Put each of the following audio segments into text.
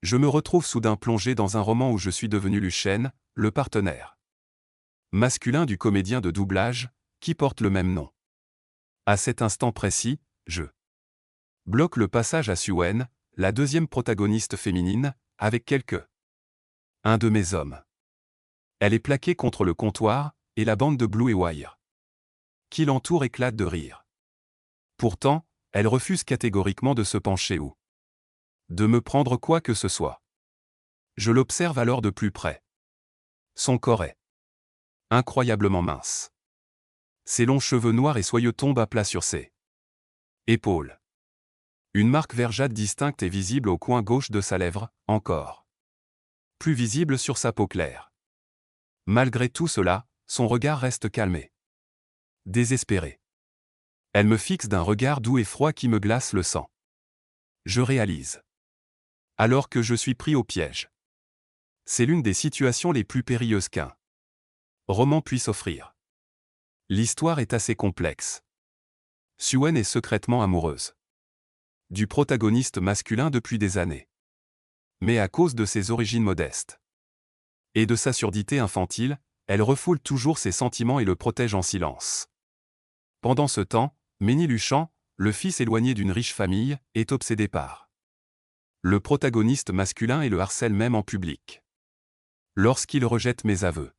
Je me retrouve soudain plongé dans un roman où je suis devenu Lucien, le partenaire masculin du comédien de doublage, qui porte le même nom. À cet instant précis, je bloque le passage à Suen, la deuxième protagoniste féminine, avec un de mes hommes. Elle est plaquée contre le comptoir, et la bande de Blue et Wire qui l'entoure éclate de rire. Pourtant, elle refuse catégoriquement de se pencher ou de me prendre quoi que ce soit. Je l'observe alors de plus près. Son corps est incroyablement mince. Ses longs cheveux noirs et soyeux tombent à plat sur ses épaules. Une marque vergeate distincte est visible au coin gauche de sa lèvre, encore plus visible sur sa peau claire. Malgré tout cela, son regard reste calmé. Désespéré. Elle me fixe d'un regard doux et froid qui me glace le sang. Je réalise alors que je suis pris au piège. C'est l'une des situations les plus périlleuses qu'un roman puisse offrir. L'histoire est assez complexe. Suen est secrètement amoureuse du protagoniste masculin depuis des années. Mais à cause de ses origines modestes et de sa surdité infantile, elle refoule toujours ses sentiments et le protège en silence. Pendant ce temps, Méni Luchan, le fils éloigné d'une riche famille, est obsédé par le protagoniste masculin et le harcèle même en public. Lorsqu'il rejette mes aveux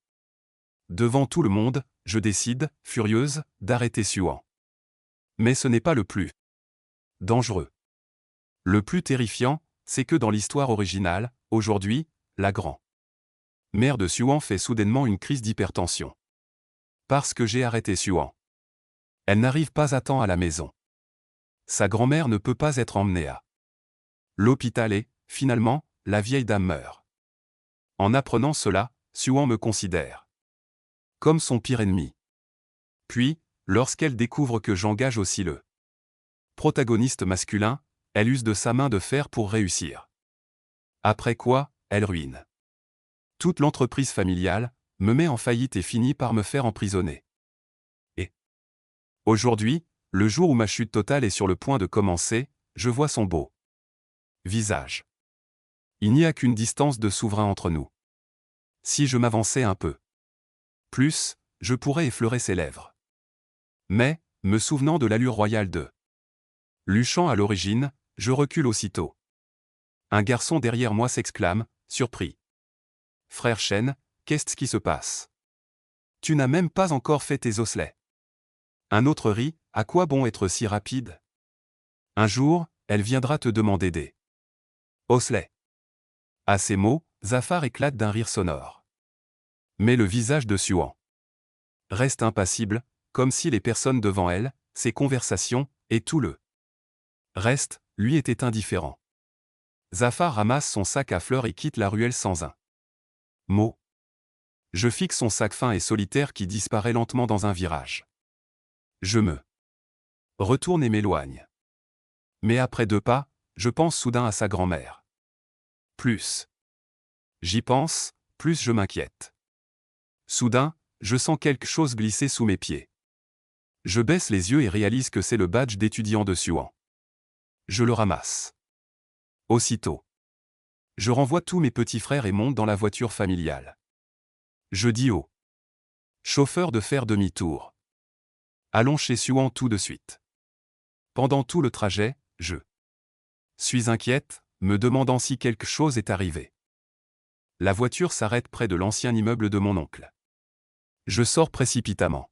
devant tout le monde, je décide, furieuse, d'arrêter Suen. Mais ce n'est pas le plus dangereux. Le plus terrifiant, c'est que dans l'histoire originale, aujourd'hui, la grand-mère de Suen fait soudainement une crise d'hypertension. Parce que j'ai arrêté Suen. Elle n'arrive pas à temps à la maison. Sa grand-mère ne peut pas être emmenée à l'hôpital et, finalement, la vieille dame meurt. En apprenant cela, Suen me considère comme son pire ennemi. Puis, lorsqu'elle découvre que j'engage aussi le protagoniste masculin, elle use de sa main de fer pour réussir. Après quoi, elle ruine toute l'entreprise familiale, me met en faillite et finit par me faire emprisonner. Et aujourd'hui, le jour où ma chute totale est sur le point de commencer, je vois son beau visage. Il n'y a qu'une distance de souverain entre nous. Si je m'avançais un peu plus, je pourrais effleurer ses lèvres. Mais, me souvenant de l'allure royale de Luchan à l'origine, je recule aussitôt. Un garçon derrière moi s'exclame, surpris. « Frère Chen, qu'est-ce qui se passe? Tu n'as même pas encore fait tes osselets. » Un autre rit, « À quoi bon être si rapide? Un jour, elle viendra te demander des osselets. » À ces mots, Zafar éclate d'un rire sonore. Mais le visage de Suen reste impassible, comme si les personnes devant elle, ses conversations, et tout le reste, lui était indifférent. Zafar ramasse son sac à fleurs et quitte la ruelle sans un mot. Je fixe son sac fin et solitaire qui disparaît lentement dans un virage. Je me retourne et m'éloigne. Mais après 2 pas, je pense soudain à sa grand-mère. Plus j'y pense, plus je m'inquiète. Soudain, je sens quelque chose glisser sous mes pieds. Je baisse les yeux et réalise que c'est le badge d'étudiant de Suen. Je le ramasse. Aussitôt, je renvoie tous mes petits frères et monte dans la voiture familiale. Je dis au chauffeur de faire demi-tour. Allons chez Suen tout de suite. Pendant tout le trajet, je suis inquiète, me demandant si quelque chose est arrivé. La voiture s'arrête près de l'ancien immeuble de mon oncle. Je sors précipitamment.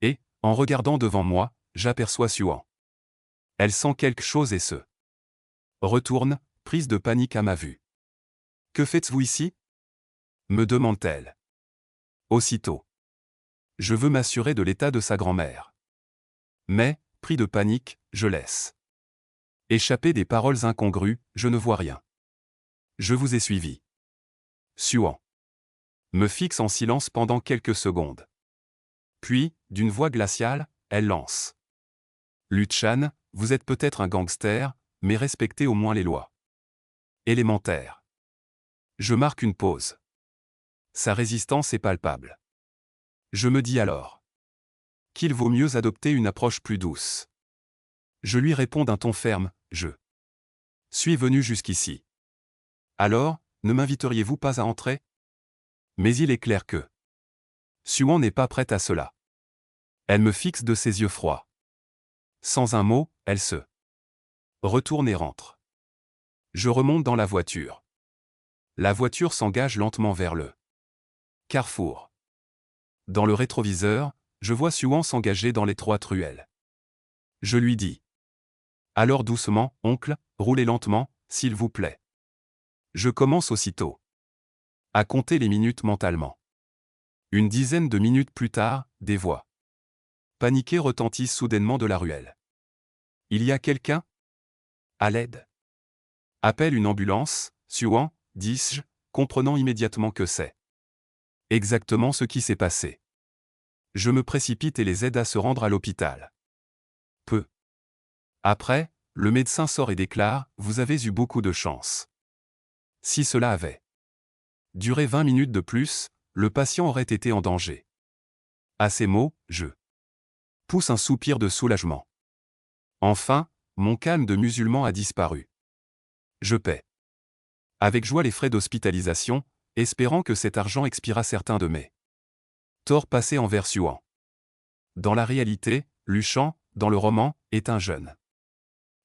Et, en regardant devant moi, j'aperçois Suen. Elle sent quelque chose et se retourne, prise de panique à ma vue. « Que faites-vous ici ?» me demande-t-elle. Aussitôt. Je veux m'assurer de l'état de sa grand-mère. Mais, pris de panique, je laisse échapper des paroles incongrues, je ne vois rien. Je vous ai suivi. Suen me fixe en silence pendant quelques secondes. Puis, d'une voix glaciale, elle lance. Luchan, vous êtes peut-être un gangster, mais respectez au moins les lois élémentaires. Je marque une pause. Sa résistance est palpable. Je me dis alors qu'il vaut mieux adopter une approche plus douce. Je lui réponds d'un ton ferme, je suis venu jusqu'ici Alors, ne m'inviteriez-vous pas à entrer? Mais il est clair que Suan n'est pas prête à cela. Elle me fixe de ses yeux froids. Sans un mot, elle se retourne et rentre. Je remonte dans la voiture. La voiture s'engage lentement vers le carrefour. Dans le rétroviseur, je vois Suan s'engager dans l'étroite ruelle. Je lui dis. Alors doucement, oncle, roulez lentement, s'il vous plaît. Je commence aussitôt à compter les minutes mentalement. Une dizaine de minutes plus tard, des voix paniquées retentissent soudainement de la ruelle. Il y a quelqu'un? À l'aide. Appelle une ambulance, Suan, dis-je, comprenant immédiatement que c'est exactement ce qui s'est passé. Je me précipite et les aide à se rendre à l'hôpital. Peu après, le médecin sort et déclare « Vous avez eu beaucoup de chance. Si cela avait duré 20 minutes de plus, le patient aurait été en danger. » À ces mots, je pousse un soupir de soulagement. Enfin, mon calme de musulman a disparu. Je paie avec joie les frais d'hospitalisation, espérant que cet argent expiera certains de mes torts passés envers Suan. Dans la réalité, Luchan, dans le roman, est un jeune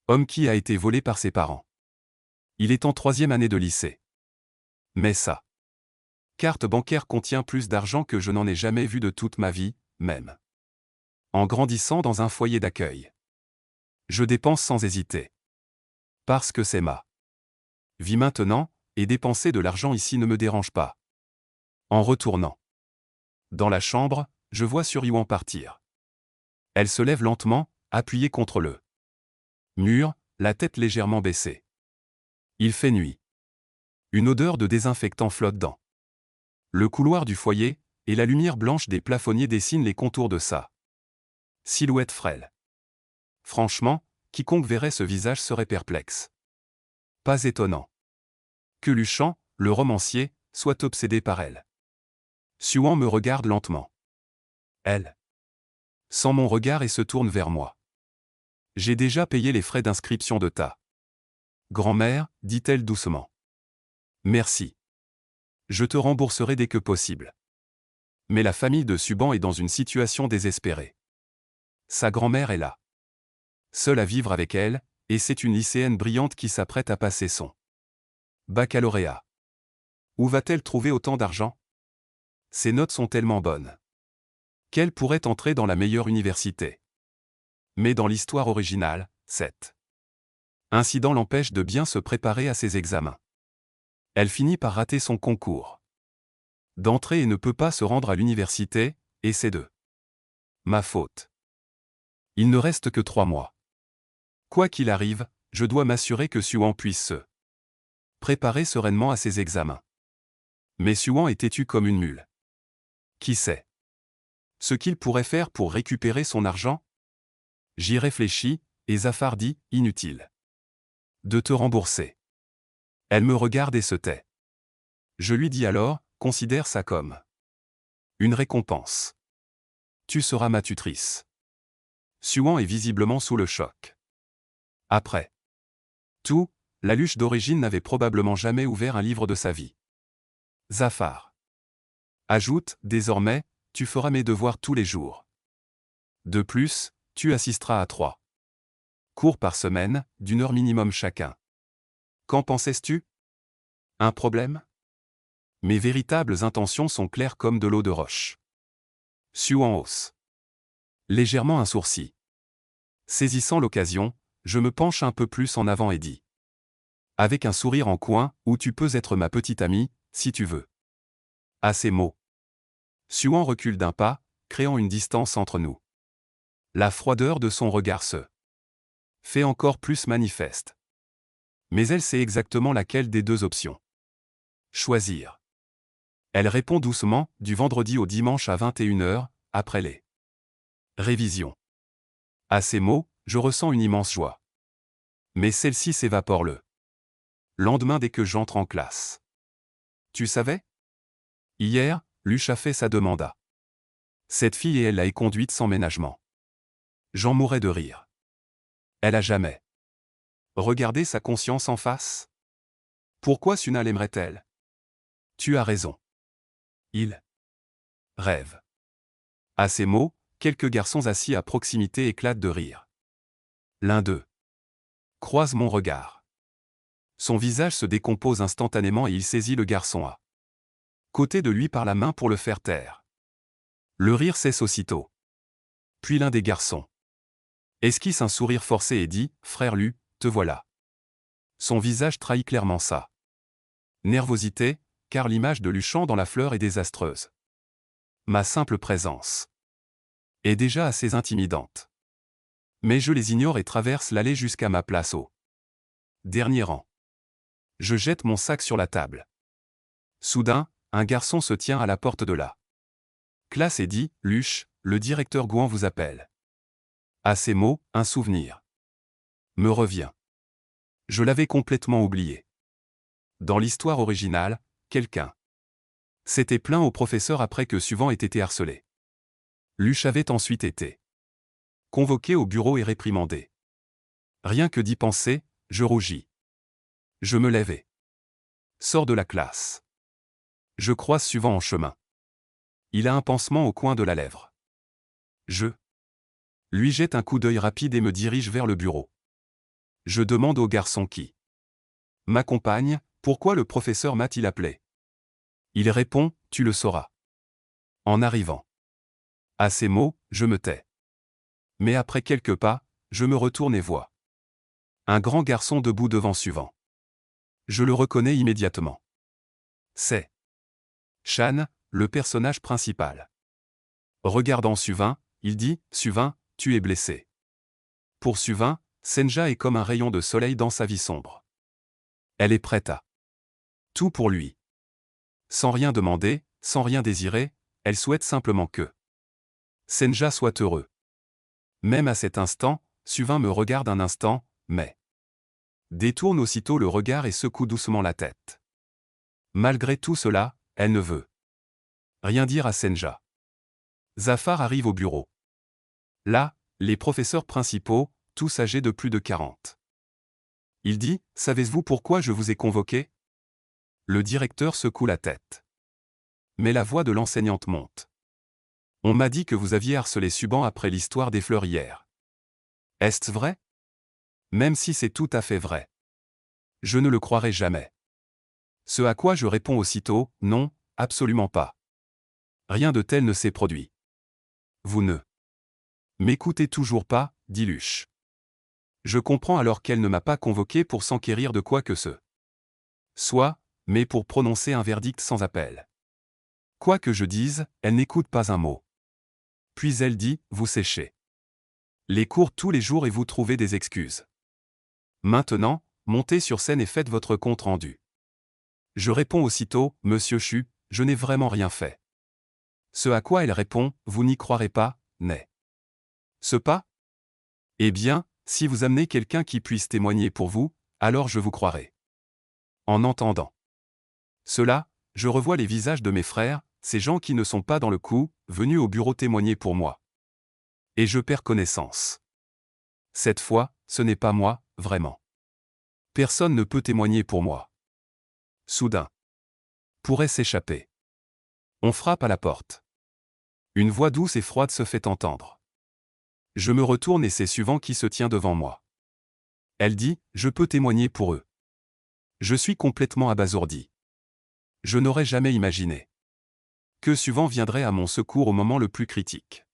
homme qui a été volé par ses parents. Il est en 3e année de lycée. Mais sa carte bancaire contient plus d'argent que je n'en ai jamais vu de toute ma vie, même en grandissant dans un foyer d'accueil. Je dépense sans hésiter. Parce que c'est ma vie maintenant, et dépenser de l'argent ici ne me dérange pas. En retournant dans la chambre, je vois Suan partir. Elle se lève lentement, appuyée contre le mur, la tête légèrement baissée. Il fait nuit. Une odeur de désinfectant flotte dans le couloir du foyer, et la lumière blanche des plafonniers dessine les contours de sa silhouette frêle. Franchement, quiconque verrait ce visage serait perplexe. Pas étonnant que Luchan, le romancier, soit obsédé par elle. Suan me regarde lentement. Elle sent mon regard et se tourne vers moi. J'ai déjà payé les frais d'inscription de ta grand-mère, dit-elle doucement. Merci. Je te rembourserai dès que possible. Mais la famille de Suban est dans une situation désespérée. Sa grand-mère est là, seule à vivre avec elle, et c'est une lycéenne brillante qui s'apprête à passer son baccalauréat. Où va-t-elle trouver autant d'argent? Ses notes sont tellement bonnes qu'elle pourrait entrer dans la meilleure université. Mais dans l'histoire originale, cet incident l'empêche de bien se préparer à ses examens. Elle finit par rater son concours d'entrée et ne peut pas se rendre à l'université, et c'est de ma faute. Il ne reste que 3 mois. Quoi qu'il arrive, je dois m'assurer que Suan puisse se préparer sereinement à ses examens. Mais Suan est têtu comme une mule. Qui sait ce qu'il pourrait faire pour récupérer son argent? J'y réfléchis, et Zafar dit « Inutile de te rembourser. » Elle me regarde et se tait. Je lui dis alors « Considère ça comme une récompense. Tu seras ma tutrice. » Suan est visiblement sous le choc. Après tout, la Luche d'origine n'avait probablement jamais ouvert un livre de sa vie. Zafar ajoute « Désormais, tu feras mes devoirs tous les jours. De plus, tu assisteras à 3 cours par semaine, d'1 heure minimum chacun. Qu'en pensais-tu? Un problème? Mes véritables intentions sont claires comme de l'eau de roche. Suan hausse légèrement un sourcil. Saisissant l'occasion, je me penche un peu plus en avant et dis, avec un sourire en coin, « Ou tu peux être ma petite amie, si tu veux. » À ces mots, Suan recule d'un pas, créant une distance entre nous. La froideur de son regard se fait encore plus manifeste. Mais elle sait exactement laquelle des 2 options choisir. Elle répond doucement, du vendredi au dimanche à 21 heures, après les révisions. À ces mots, je ressens une immense joie. Mais celle-ci s'évapore le lendemain dès que j'entre en classe. Tu savais? Hier, Luche a fait sa demande à cette fille et elle l'a éconduite sans ménagement. J'en mourrais de rire. Elle a jamais regardé sa conscience en face? Pourquoi Suna l'aimerait-elle? Tu as raison. Il rêve. À ces mots, quelques garçons assis à proximité éclatent de rire. L'un d'eux croise mon regard. Son visage se décompose instantanément et il saisit le garçon à côté de lui par la main pour le faire taire. Le rire cesse aussitôt. Puis l'un des garçons esquisse un sourire forcé et dit « Frère Lu, te voilà ». Son visage trahit clairement sa nervosité, car l'image de Luchan dans la fleur est désastreuse. Ma simple présence est déjà assez intimidante. Mais je les ignore et traverse l'allée jusqu'à ma place au dernier rang. Je jette mon sac sur la table. Soudain, un garçon se tient à la porte de la classe et dit « Luche, le directeur Gouan vous appelle ». À ces mots, un souvenir me revient. Je l'avais complètement oublié. Dans l'histoire originale, quelqu'un s'était plaint au professeur après que Suvan ait été harcelé. Luche avait ensuite été convoqué au bureau et réprimandé. Rien que d'y penser, je rougis. Je me lève et sors de la classe. Je croise Suvan en chemin. Il a un pansement au coin de la lèvre. Je lui jette un coup d'œil rapide et me dirige vers le bureau. Je demande au garçon qui m'accompagne, pourquoi le professeur m'a-t-il appelé? Il répond, tu le sauras en arrivant. À ces mots, je me tais. Mais après quelques pas, je me retourne et vois un grand garçon debout devant Suvan. Je le reconnais immédiatement. C'est Shan, le personnage principal. Regardant Suvin, il dit « Suvin, tu es blessé ». Pour Suvin, Senja est comme un rayon de soleil dans sa vie sombre. Elle est prête à tout pour lui. Sans rien demander, sans rien désirer, elle souhaite simplement que Senja soit heureux. Même à cet instant, Suvin me regarde un instant, mais détourne aussitôt le regard et secoue doucement la tête. Malgré tout cela, elle ne veut rien dire à Senja. Zafar arrive au bureau. Là, les professeurs principaux, tous âgés de plus de 40. Il dit « Savez-vous pourquoi je vous ai convoqué ?» Le directeur secoue la tête. Mais la voix de l'enseignante monte. « On m'a dit que vous aviez harcelé Suban après l'histoire des fleurs hier. Est-ce vrai? Même si c'est tout à fait vrai. Je ne le croirai jamais. » Ce à quoi je réponds aussitôt « Non, absolument pas. Rien de tel ne s'est produit. » Vous ne m'écoutez toujours pas, dit Luche. Je comprends alors qu'elle ne m'a pas convoqué pour s'enquérir de quoi que ce soit, mais pour prononcer un verdict sans appel. Quoi que je dise, elle n'écoute pas un mot. Puis elle dit, vous séchez les cours tous les jours et vous trouvez des excuses. Maintenant, montez sur scène et faites votre compte rendu. Je réponds aussitôt, Monsieur Chu, je n'ai vraiment rien fait. Ce à quoi elle répond, vous n'y croirez pas, n'est-ce pas? Eh bien, si vous amenez quelqu'un qui puisse témoigner pour vous, alors je vous croirai. En entendant cela, je revois les visages de mes frères, ces gens qui ne sont pas dans le coup, venus au bureau témoigner pour moi. Et je perds connaissance. Cette fois, ce n'est pas moi, vraiment. Personne ne peut témoigner pour moi. Soudain, pourrait s'échapper. On frappe à la porte. Une voix douce et froide se fait entendre. Je me retourne et c'est Suvan qui se tient devant moi. Elle dit, je peux témoigner pour eux. Je suis complètement abasourdi. Je n'aurais jamais imaginé que Suvan viendrait à mon secours au moment le plus critique.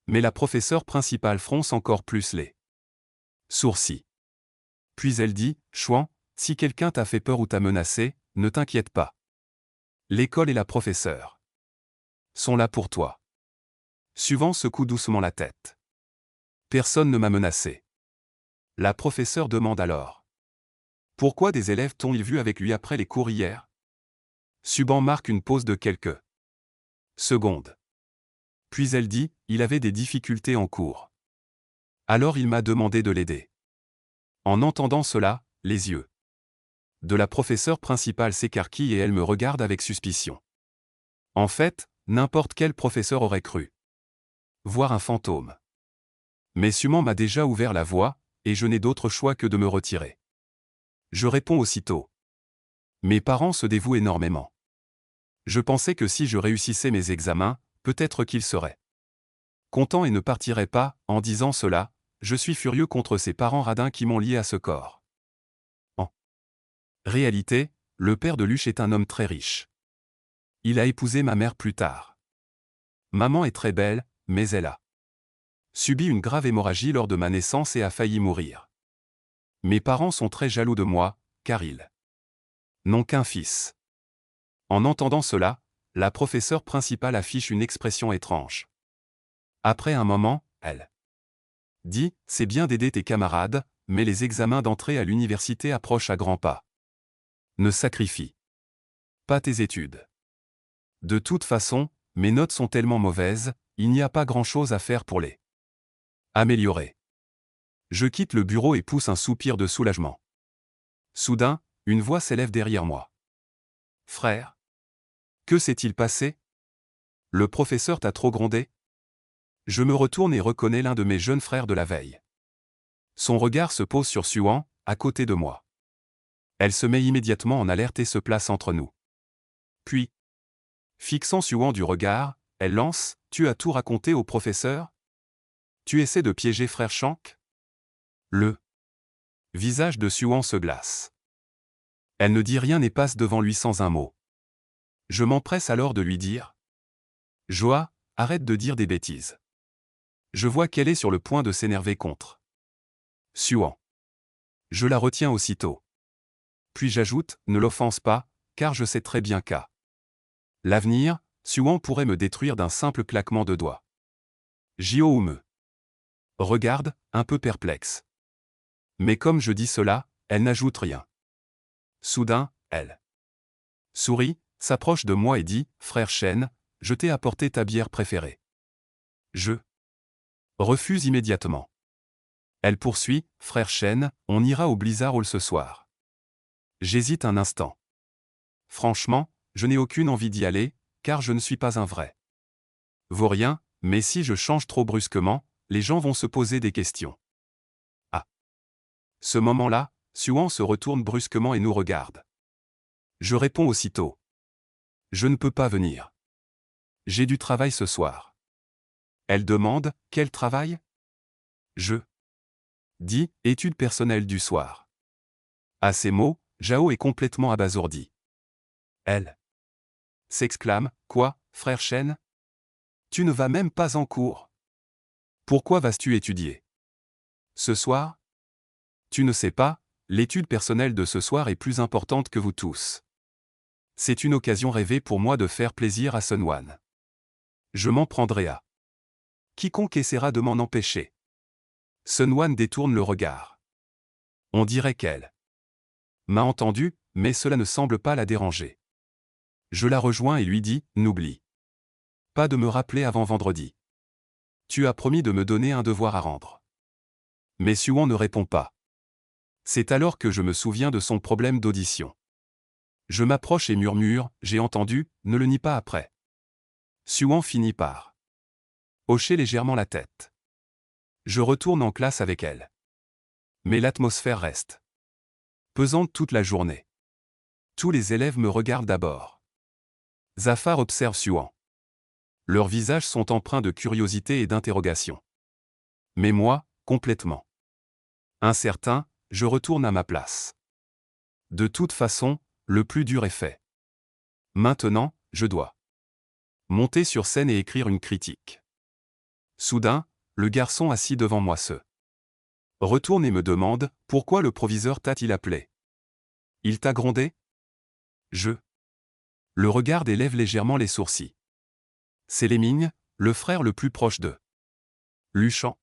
Mais la professeure principale fronce encore plus les sourcils. Puis elle dit, Chouan, si quelqu'un t'a fait peur ou t'a menacé, ne t'inquiète pas. L'école et la professeure sont là pour toi. Suvan secoue doucement la tête. Personne ne m'a menacé. La professeure demande alors. Pourquoi des élèves t'ont-ils vu avec lui après les cours hier? Suban marque une pause de quelques secondes. Puis elle dit, il avait des difficultés en cours. Alors il m'a demandé de l'aider. En entendant cela, les yeux de la professeure principale s'écarquillent et elle me regarde avec suspicion. En fait, n'importe quel professeur aurait cru voir un fantôme. Mais Suman m'a déjà ouvert la voie, et je n'ai d'autre choix que de me retirer. Je réponds aussitôt. Mes parents se dévouent énormément. Je pensais que si je réussissais mes examens, peut-être qu'ils seraient contents et ne partiraient pas. En disant cela, je suis furieux contre ces parents radins qui m'ont lié à ce corps. En réalité, le père de Luche est un homme très riche. Il a épousé ma mère plus tard. Maman est très belle, mais elle a subi une grave hémorragie lors de ma naissance et a failli mourir. Mes parents sont très jaloux de moi, car ils n'ont qu'un fils. En entendant cela, la professeure principale affiche une expression étrange. Après un moment, elle dit « C'est bien d'aider tes camarades, mais les examens d'entrée à l'université approchent à grands pas. Ne sacrifie pas tes études. De toute façon, mes notes sont tellement mauvaises, il n'y a pas grand-chose à faire pour les améliorer. » Je quitte le bureau et pousse un soupir de soulagement. Soudain, une voix s'élève derrière moi. « Frère, que s'est-il passé? Le professeur t'a trop grondé? » Je me retourne et reconnais l'un de mes jeunes frères de la veille. Son regard se pose sur Suan, à côté de moi. Elle se met immédiatement en alerte et se place entre nous. Puis, fixant Suan du regard, elle lance « Tu as tout raconté au professeur? Tu essaies de piéger frère Shank ?» Le visage de Suan se glace. Elle ne dit rien et passe devant lui sans un mot. Je m'empresse alors de lui dire « Joa, arrête de dire des bêtises. » Je vois qu'elle est sur le point de s'énerver contre Suan. Je la retiens aussitôt. Puis j'ajoute « Ne l'offense pas, car je sais très bien qu'à l'avenir, Suan pourrait me détruire d'un simple claquement de doigts. » Jio me regarde, un peu perplexe. Mais comme je dis cela, elle n'ajoute rien. Soudain, elle sourit, s'approche de moi et dit « Frère Shen, je t'ai apporté ta bière préférée. » Je refuse immédiatement. Elle poursuit « Frère Shen, on ira au Blizzard Hall ce soir. » J'hésite un instant. Franchement, je n'ai aucune envie d'y aller, car je ne suis pas un vrai vaurien, mais si je change trop brusquement, les gens vont se poser des questions. À ce moment-là, Suan se retourne brusquement et nous regarde. Je réponds aussitôt. Je ne peux pas venir. J'ai du travail ce soir. Elle demande, quel travail? Je dis, études personnelles du soir. À ces mots, Jao est complètement abasourdi. Elle s'exclame, quoi, frère Shen? Tu ne vas même pas en cours. Pourquoi vas-tu étudier? Ce soir? Tu ne sais pas, l'étude personnelle de ce soir est plus importante que vous tous. C'est une occasion rêvée pour moi de faire plaisir à Sunwan. Je m'en prendrai à quiconque essaiera de m'en empêcher. Sunwan détourne le regard. On dirait qu'elle m'a entendu, mais cela ne semble pas la déranger. Je la rejoins et lui dis, n'oublie pas de me rappeler avant vendredi. Tu as promis de me donner un devoir à rendre. Mais Suan ne répond pas. C'est alors que je me souviens de son problème d'audition. Je m'approche et murmure, j'ai entendu, ne le nie pas après. Suan finit par hocher légèrement la tête. Je retourne en classe avec elle. Mais l'atmosphère reste pesante toute la journée. Tous les élèves me regardent d'abord. Zafar observe Suan. Leurs visages sont empreints de curiosité et d'interrogation. Mais moi, complètement incertain, je retourne à ma place. De toute façon, le plus dur est fait. Maintenant, je dois monter sur scène et écrire une critique. Soudain, le garçon assis devant moi se retourne et me demande « Pourquoi le proviseur t'a-t-il appelé? Il t'a grondé ?» Je le regarde et lève légèrement les sourcils. C'est Lemming, le frère le plus proche de Luchan.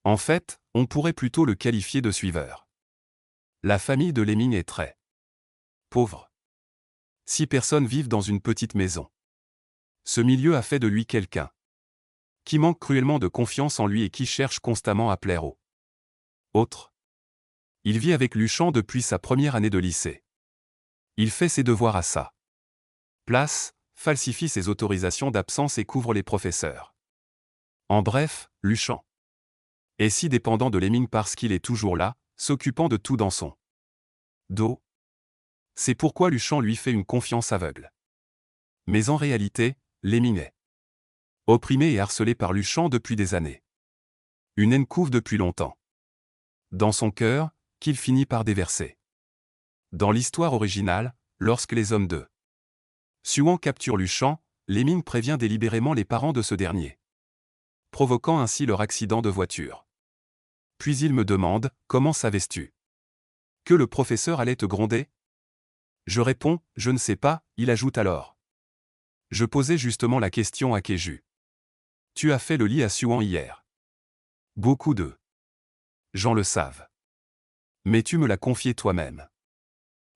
En fait, on pourrait plutôt le qualifier de suiveur. La famille de Lemming est très pauvre. 6 personnes vivent dans une petite maison. Ce milieu a fait de lui quelqu'un qui manque cruellement de confiance en lui et qui cherche constamment à plaire aux autres. Il vit avec Luchan depuis sa première année de lycée. Il fait ses devoirs à sa place, falsifie ses autorisations d'absence et couvre les professeurs. En bref, Luchan est si dépendant de Lemming parce qu'il est toujours là, s'occupant de tout dans son dos. C'est pourquoi Luchan lui fait une confiance aveugle. Mais en réalité, Léming est opprimé et harcelé par Luchan depuis des années. Une haine couve depuis longtemps dans son cœur, qu'il finit par déverser. Dans l'histoire originale, lorsque les hommes de Suan capturent Luchan, Léming prévient délibérément les parents de ce dernier, provoquant ainsi leur accident de voiture. Puis il me demande, comment savais-tu que le professeur allait te gronder? Je réponds, je ne sais pas, il ajoute alors. Je posais justement la question à Keju. Tu as fait le lit à Suan hier. Beaucoup de gens le savent. Mais tu me l'as confié toi-même.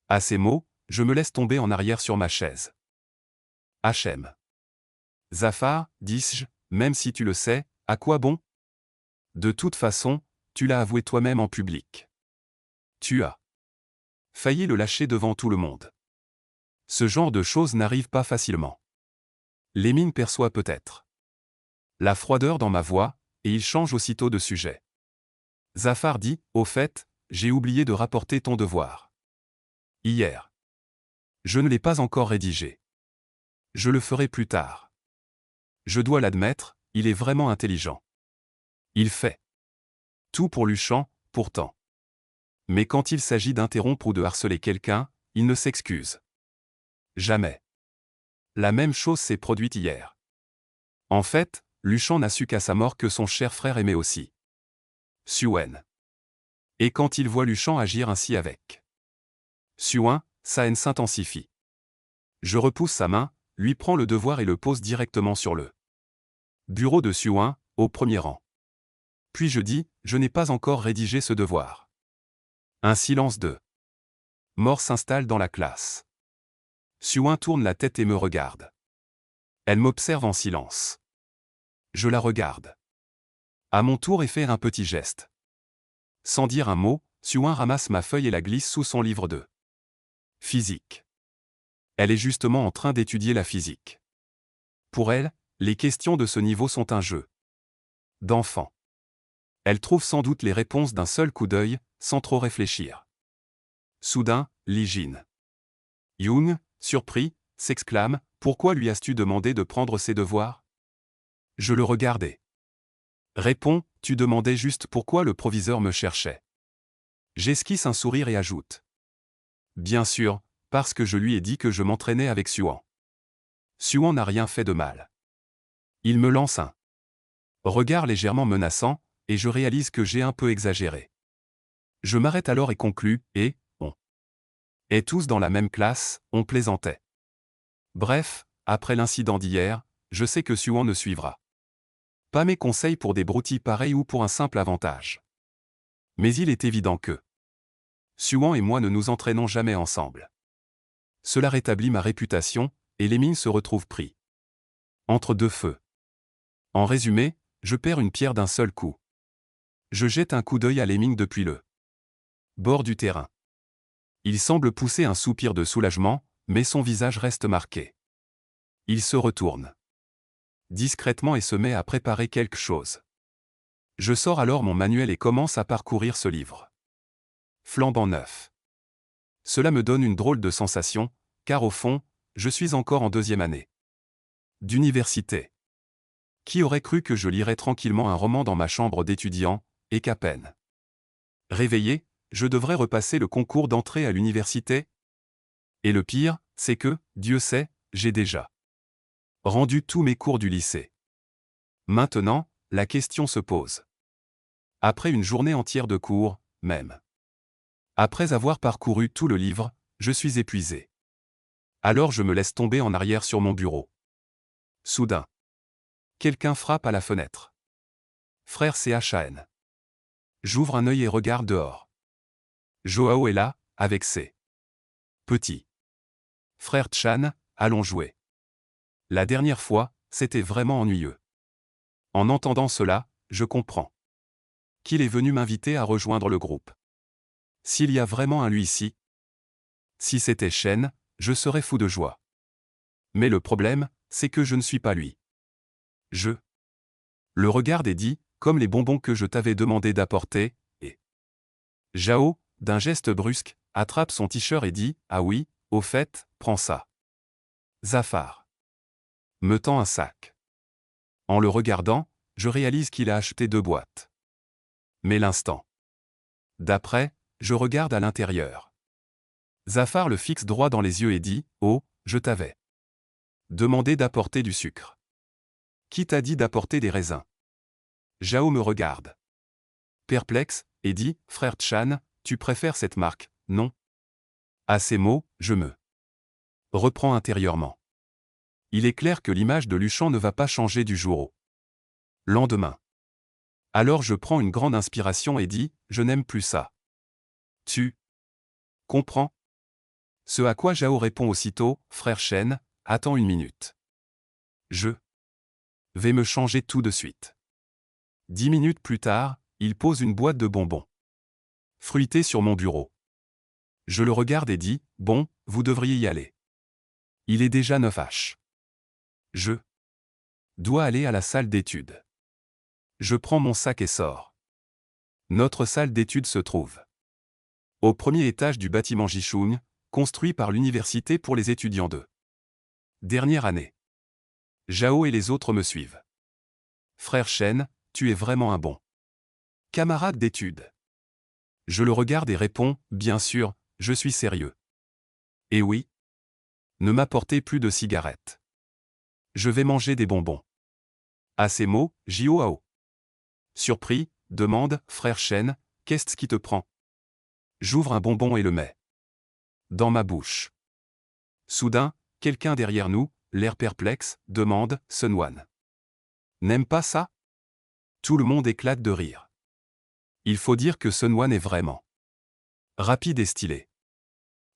À ces mots, je me laisse tomber en arrière sur ma chaise. Hm. Zafar, dis-je, même si tu le sais, à quoi bon? De toute façon, tu l'as avoué toi-même en public. Tu as failli le lâcher devant tout le monde. Ce genre de choses n'arrive pas facilement. Léming perçoit peut-être la froideur dans ma voix, et il change aussitôt de sujet. Zafar dit, au fait, j'ai oublié de rapporter ton devoir. Hier. Je ne l'ai pas encore rédigé. Je le ferai plus tard. Je dois l'admettre, il est vraiment intelligent. Il fait tout pour Luchan, pourtant. Mais quand il s'agit d'interrompre ou de harceler quelqu'un, il ne s'excuse jamais. La même chose s'est produite hier. En fait, Luchan n'a su qu'à sa mort que son cher frère aimait aussi Suan. Et quand il voit Luchan agir ainsi avec Suan, sa haine s'intensifie. Je repousse sa main, lui prends le devoir et le pose directement sur le bureau de Suan, au premier rang. Puis je dis, je n'ai pas encore rédigé ce devoir. Un silence de mort s'installe dans la classe. Suan tourne la tête et me regarde. Elle m'observe en silence. Je la regarde. À mon tour et fait un petit geste. Sans dire un mot, Suan ramasse ma feuille et la glisse sous son livre de physique. Elle est justement en train d'étudier la physique. Pour elle, les questions de ce niveau sont un jeu d'enfant. Elle trouve sans doute les réponses d'un seul coup d'œil, sans trop réfléchir. Soudain, Li Jin Young, surpris, s'exclame, « Pourquoi lui as-tu demandé de prendre ses devoirs ?» Je le regardais. Répond, « Tu demandais juste pourquoi le proviseur me cherchait. » J'esquisse un sourire et ajoute. « Bien sûr, parce que je lui ai dit que je m'entraînais avec Suan. Suan n'a rien fait de mal. » Il me lance un regard légèrement menaçant, et je réalise que j'ai un peu exagéré. Je m'arrête alors et conclus, et, on est tous dans la même classe, on plaisantait. Bref, après l'incident d'hier, je sais que Suan ne suivra pas mes conseils pour des broutilles pareilles ou pour un simple avantage. Mais il est évident que Suan et moi ne nous entraînons jamais ensemble. Cela rétablit ma réputation, et Léming se retrouve pris entre deux feux. En résumé, je perds une pierre d'un seul coup. Je jette un coup d'œil à Léming depuis le bord du terrain. Il semble pousser un soupir de soulagement, mais son visage reste marqué. Il se retourne discrètement et se met à préparer quelque chose. Je sors alors mon manuel et commence à parcourir ce livre. Flambant neuf. Cela me donne une drôle de sensation, car au fond, je suis encore en deuxième année d'université. Qui aurait cru que je lirais tranquillement un roman dans ma chambre d'étudiant, et qu'à peine réveillé, je devrais repasser le concours d'entrée à l'université? Et le pire, c'est que, Dieu sait, j'ai déjà rendu tous mes cours du lycée. Maintenant, la question se pose. Après une journée entière de cours, même après avoir parcouru tout le livre, je suis épuisé. Alors je me laisse tomber en arrière sur mon bureau. Soudain, quelqu'un frappe à la fenêtre. Frère CHAN. J'ouvre un œil et regarde dehors. Joao est là, avec ses petits frères Chan, allons jouer. La dernière fois, c'était vraiment ennuyeux. En entendant cela, je comprends qu'il est venu m'inviter à rejoindre le groupe. S'il y a vraiment un lui ici, si c'était Shen, je serais fou de joie. Mais le problème, c'est que je ne suis pas lui. Je le regarde et dit, comme les bonbons que je t'avais demandé d'apporter, et Jao, d'un geste brusque, attrape son t-shirt et dit « Ah oui, au fait, prends ça. » Zafar me tend un sac. En le regardant, je réalise qu'il a acheté 2 boîtes. Mais l'instant d'après, je regarde à l'intérieur. Zafar le fixe droit dans les yeux et dit « Oh, je t'avais demandé d'apporter du sucre. Qui t'a dit d'apporter des raisins ?» Zhao me regarde, perplexe, et dit « Frère Chan, tu préfères cette marque, non ?» À ces mots, je me reprends intérieurement. Il est clair que l'image de Luchan ne va pas changer du jour au lendemain. Alors je prends une grande inspiration et dis « Je n'aime plus ça. » Tu comprends? Ce à quoi Zhao répond aussitôt « Frère Shen, attends une minute. Je vais me changer tout de suite. » 10 minutes plus tard, il pose une boîte de bonbons fruités sur mon bureau. Je le regarde et dis « Bon, vous devriez y aller. Il est déjà 9h. Je dois aller à la salle d'études. » Je prends mon sac et sors. Notre salle d'études se trouve au premier étage du bâtiment Jichung, construit par l'université pour les étudiants de dernière année. Zhao et les autres me suivent. Frère Shen, tu es vraiment un bon camarade d'études. Je le regarde et réponds, bien sûr, je suis sérieux. Et oui. Ne m'apportez plus de cigarettes. Je vais manger des bonbons. À ces mots, Jiao, surpris, demande, Frère Shen, qu'est-ce qui te prend? J'ouvre un bonbon et le mets dans ma bouche. Soudain, quelqu'un derrière nous, l'air perplexe, demande, Sunwan. N'aime pas ça? Tout le monde éclate de rire. Il faut dire que Sunwan est vraiment rapide et stylé.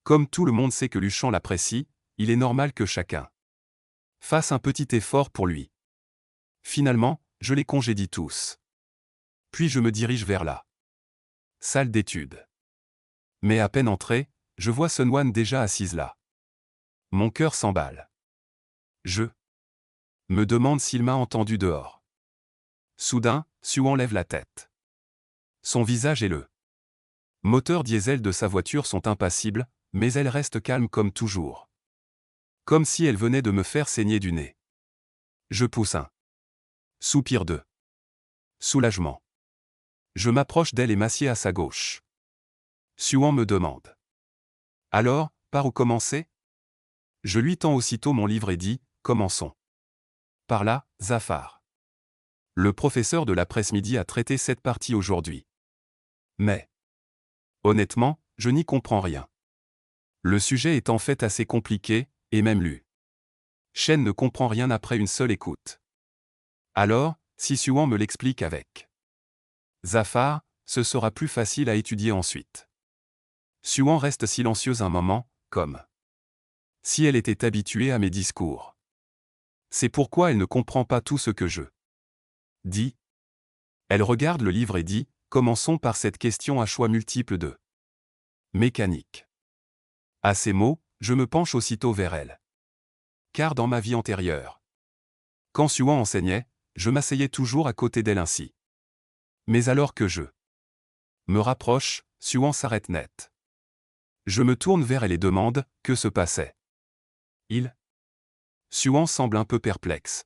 Comme tout le monde sait que Luchan l'apprécie, il est normal que chacun fasse un petit effort pour lui. Finalement, je les congédie tous. Puis je me dirige vers la salle d'études. Mais à peine entré, je vois Sunwan déjà assise là. Mon cœur s'emballe. Je me demande s'il m'a entendu dehors. Soudain, Suan lève la tête. Son visage et le moteur diesel de sa voiture sont impassibles, mais elle reste calme comme toujours. Comme si elle venait de me faire saigner du nez. Je pousse un soupir de soulagement. Je m'approche d'elle et m'assieds à sa gauche. Suan me demande. Alors, par où commencer? Je lui tends aussitôt mon livre et dis, commençons. Par là, Zafar. Le professeur de l'après-midi a traité cette partie aujourd'hui. Mais, honnêtement, je n'y comprends rien. Le sujet est en fait assez compliqué, et même lu. Shen ne comprend rien après une seule écoute. Alors, si Suan me l'explique avec Zafar, ce sera plus facile à étudier ensuite. Suan reste silencieuse un moment, comme si elle était habituée à mes discours. C'est pourquoi elle ne comprend pas tout ce que je dis. Elle regarde le livre et dit, commençons par cette question à choix multiples de mécanique. À ces mots, je me penche aussitôt vers elle. Car dans ma vie antérieure, quand Suan enseignait, je m'asseyais toujours à côté d'elle ainsi. Mais alors que je me rapproche, Suan s'arrête net. Je me tourne vers elle et demande, que se passait? Suan semble un peu perplexe.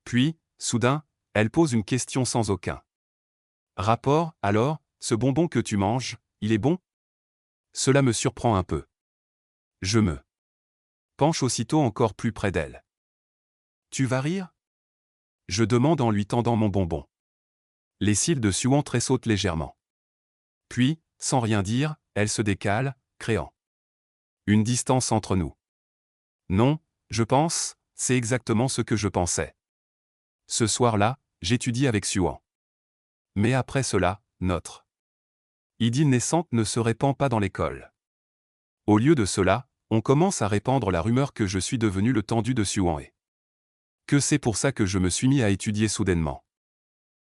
Puis, soudain, elle pose une question sans aucun rapport, alors, ce bonbon que tu manges, il est bon? Cela me surprend un peu. Je me penche aussitôt encore plus près d'elle. Tu vas rire? Je demande en lui tendant mon bonbon. Les cils de Suan tressautent légèrement. Puis, sans rien dire, elle se décale, créant une distance entre nous. Non, je pense, c'est exactement ce que je pensais. Ce soir-là, j'étudie avec Suan. Mais après cela, notre idylle naissante ne se répand pas dans l'école. Au lieu de cela, on commence à répandre la rumeur que je suis devenu le tendu de Suan et que c'est pour ça que je me suis mis à étudier soudainement.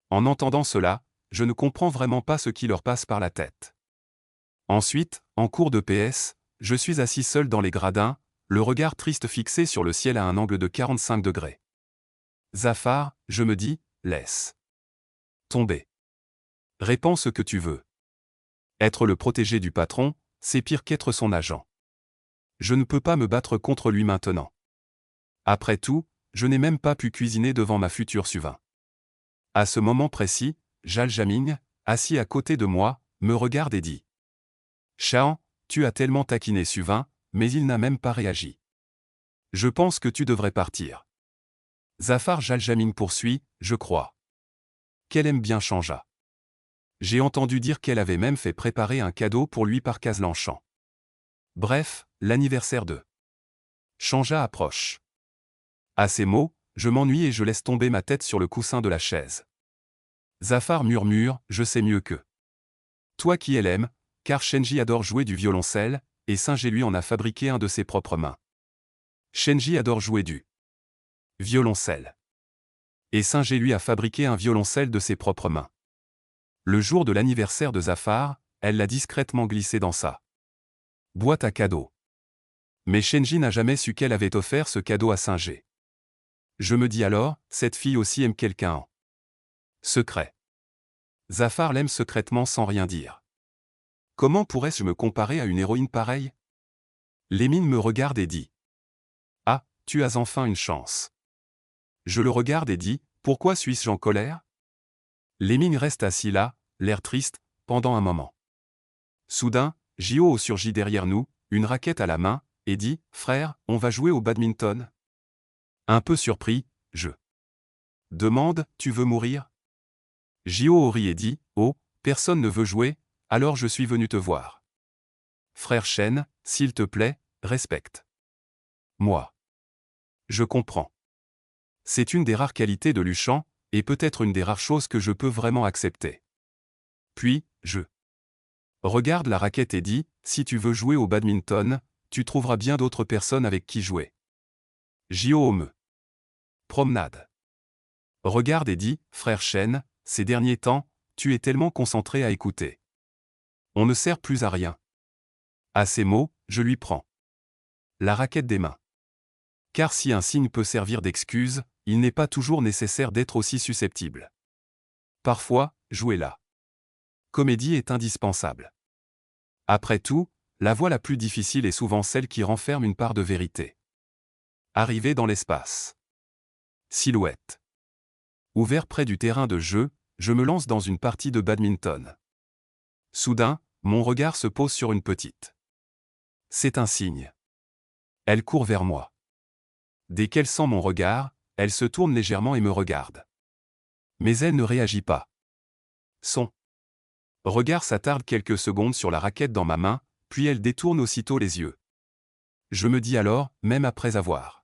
En entendant cela, je ne comprends vraiment pas ce qui leur passe par la tête. Ensuite, en cours de PS, je suis assis seul dans les gradins, le regard triste fixé sur le ciel à un angle de 45 degrés. Zafar, je me dis, laisse tomber. Réponds ce que tu veux. Être le protégé du patron, c'est pire qu'être son agent. Je ne peux pas me battre contre lui maintenant. Après tout, je n'ai même pas pu cuisiner devant ma future Suvin. À ce moment précis, Jaljaming, assis à côté de moi, me regarde et dit. Chan, tu as tellement taquiné Suvin, mais il n'a même pas réagi. Je pense que tu devrais partir. Zafar Jaljaming poursuit, je crois. Qu'elle aime bien Chanja. J'ai entendu dire qu'elle avait même fait préparer un cadeau pour lui par Caselanchan. Bref, l'anniversaire de Chanja approche. À ces mots, je m'ennuie et je laisse tomber ma tête sur le coussin de la chaise. Zafar murmure, je sais mieux que toi qui elle aime, car Shenji adore jouer du violoncelle, et Singer lui en a fabriqué un de ses propres mains. Shenji adore jouer du violoncelle. Et Singer lui a fabriqué un violoncelle de ses propres mains. Le jour de l'anniversaire de Zafar, elle l'a discrètement glissé dans sa boîte à cadeaux. Mais Shenji n'a jamais su qu'elle avait offert ce cadeau à Singer. Je me dis alors, cette fille aussi aime quelqu'un en secret. Zafar l'aime secrètement sans rien dire. Comment pourrais-je me comparer à une héroïne pareille? Lémine me regarde et dit. Ah, tu as enfin une chance. Je le regarde et dis, pourquoi suis-je en colère? Lémine reste assis là, l'air triste, pendant un moment. Soudain, Jio surgit derrière nous, une raquette à la main, et dit, frère, on va jouer au badminton? Un peu surpris, je demande, tu veux mourir? Jio rit et dit, oh, personne ne veut jouer, alors je suis venu te voir. Frère Shen, s'il te plaît, respecte. Moi. Je comprends. C'est une des rares qualités de Luchan, et peut-être une des rares choses que je peux vraiment accepter. Puis, je regarde la raquette et dis, si tu veux jouer au badminton, tu trouveras bien d'autres personnes avec qui jouer. Jio me promenade. Regarde et dit, frère Shen, ces derniers temps, tu es tellement concentré à écouter. On ne sert plus à rien. À ces mots, je lui prends la raquette des mains. Car si un signe peut servir d'excuse, il n'est pas toujours nécessaire d'être aussi susceptible. Parfois, jouer la comédie est indispensable. Après tout, la voie la plus difficile est souvent celle qui renferme une part de vérité. Arrivé dans l'espace. Silhouette. Ouvert près du terrain de jeu, je me lance dans une partie de badminton. Soudain, mon regard se pose sur une petite. C'est un signe. Elle court vers moi. Dès qu'elle sent mon regard, elle se tourne légèrement et me regarde. Mais elle ne réagit pas. Son regard s'attarde quelques secondes sur la raquette dans ma main, puis elle détourne aussitôt les yeux. Je me dis alors, même après avoir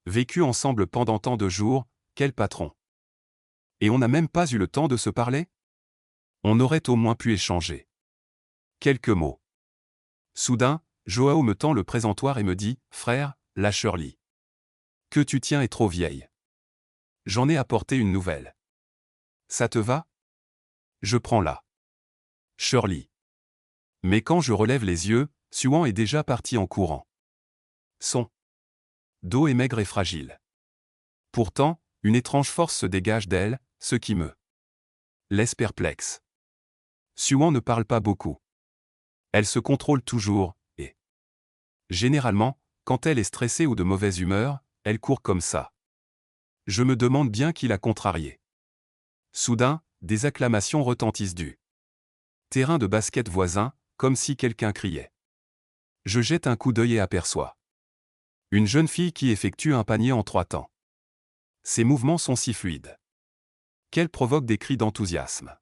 vécu ensemble pendant tant de jours, quel patron. Et on n'a même pas eu le temps de se parler? On aurait au moins pu échanger quelques mots. Soudain, Joao me tend le présentoir et me dit, frère, la Shirley que tu tiens est trop vieille. J'en ai apporté une nouvelle. Ça te va? Je prends la Shirley. Mais quand je relève les yeux, Suan est déjà parti en courant. Son dos est maigre et fragile. Pourtant, une étrange force se dégage d'elle, ce qui me laisse perplexe. Suan ne parle pas beaucoup. Elle se contrôle toujours, et généralement, quand elle est stressée ou de mauvaise humeur, elle court comme ça. Je me demande bien qui l'a contrariée. Soudain, des acclamations retentissent du terrain de basket voisin, comme si quelqu'un criait. Je jette un coup d'œil et aperçois une jeune fille qui effectue un panier en 3 temps. Ses mouvements sont si fluides qu'elle provoque des cris d'enthousiasme.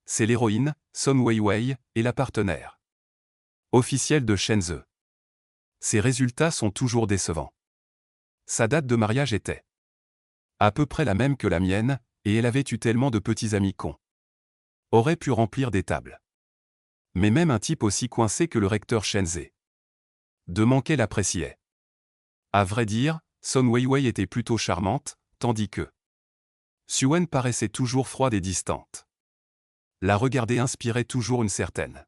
C'est l'héroïne, Son Weiwei, et la partenaire officielle de Shenzhe. Ses résultats sont toujours décevants. Sa date de mariage était à peu près la même que la mienne, et elle avait eu tellement de petits amis cons. Aurait pu remplir des tables. Mais même un type aussi coincé que le recteur Shenzhe de manquer l'appréciait. À vrai dire, Son Weiwei était plutôt charmante, tandis que Suan paraissait toujours froide et distante. La regarder inspirait toujours une certaine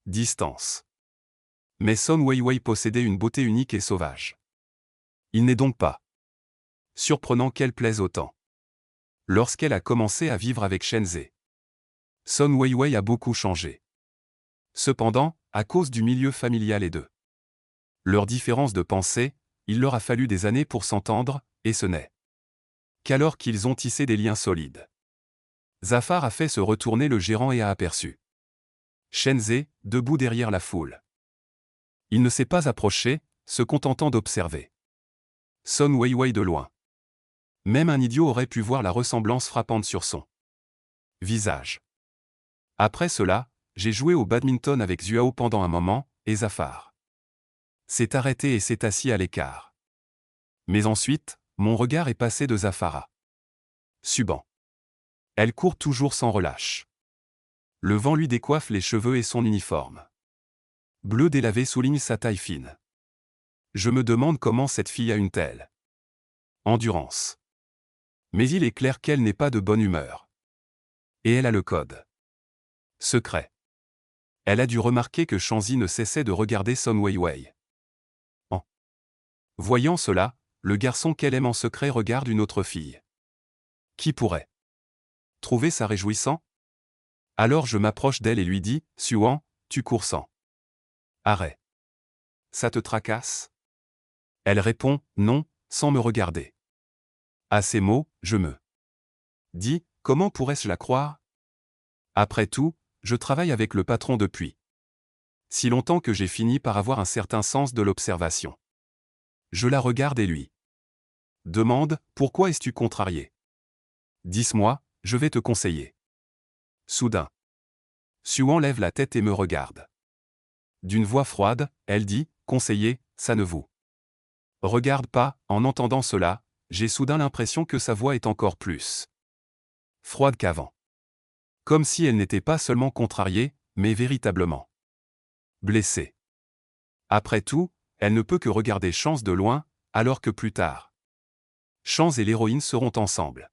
distance. Mais Son Weiwei possédait une beauté unique et sauvage. Il n'est donc pas surprenant qu'elle plaise autant. Lorsqu'elle a commencé à vivre avec Shenzhe, Son Weiwei a beaucoup changé. Cependant, à cause du milieu familial et de leur différence de pensée, il leur a fallu des années pour s'entendre, et ce n'est qu'alors qu'ils ont tissé des liens solides. Zafar a fait se retourner le gérant et a aperçu Shenzhe, debout derrière la foule. Il ne s'est pas approché, se contentant d'observer Son Weiwei de loin. Même un idiot aurait pu voir la ressemblance frappante sur son visage. Après cela, j'ai joué au badminton avec Zuao pendant un moment, et Zafar s'est arrêté et s'est assis à l'écart. Mais ensuite, mon regard est passé de Zafar à Suban. Elle court toujours sans relâche. Le vent lui décoiffe les cheveux et son uniforme bleu délavé souligne sa taille fine. Je me demande comment cette fille a une telle endurance. Mais il est clair qu'elle n'est pas de bonne humeur. Et elle a le code secret. Elle a dû remarquer que Shanzi ne cessait de regarder Son Weiwei. En voyant cela, le garçon qu'elle aime en secret regarde une autre fille. Qui pourrait trouver ça réjouissant? Alors je m'approche d'elle et lui dis, Suan, tu cours sans arrêt. Ça te tracasse? Elle répond, non, sans me regarder. À ces mots, je me dis, comment pourrais-je la croire? Après tout, je travaille avec le patron depuis si longtemps que j'ai fini par avoir un certain sens de l'observation. Je la regarde et lui demande, pourquoi es-tu contrarié? Dis-moi, je vais te conseiller. Soudain, Suan lève la tête et me regarde. D'une voix froide, elle dit, conseiller, ça ne vous regarde pas. En entendant cela, j'ai soudain l'impression que sa voix est encore plus froide qu'avant. Comme si elle n'était pas seulement contrariée, mais véritablement blessée. Après tout, elle ne peut que regarder Chance de loin, alors que plus tard, Chance et l'héroïne seront ensemble.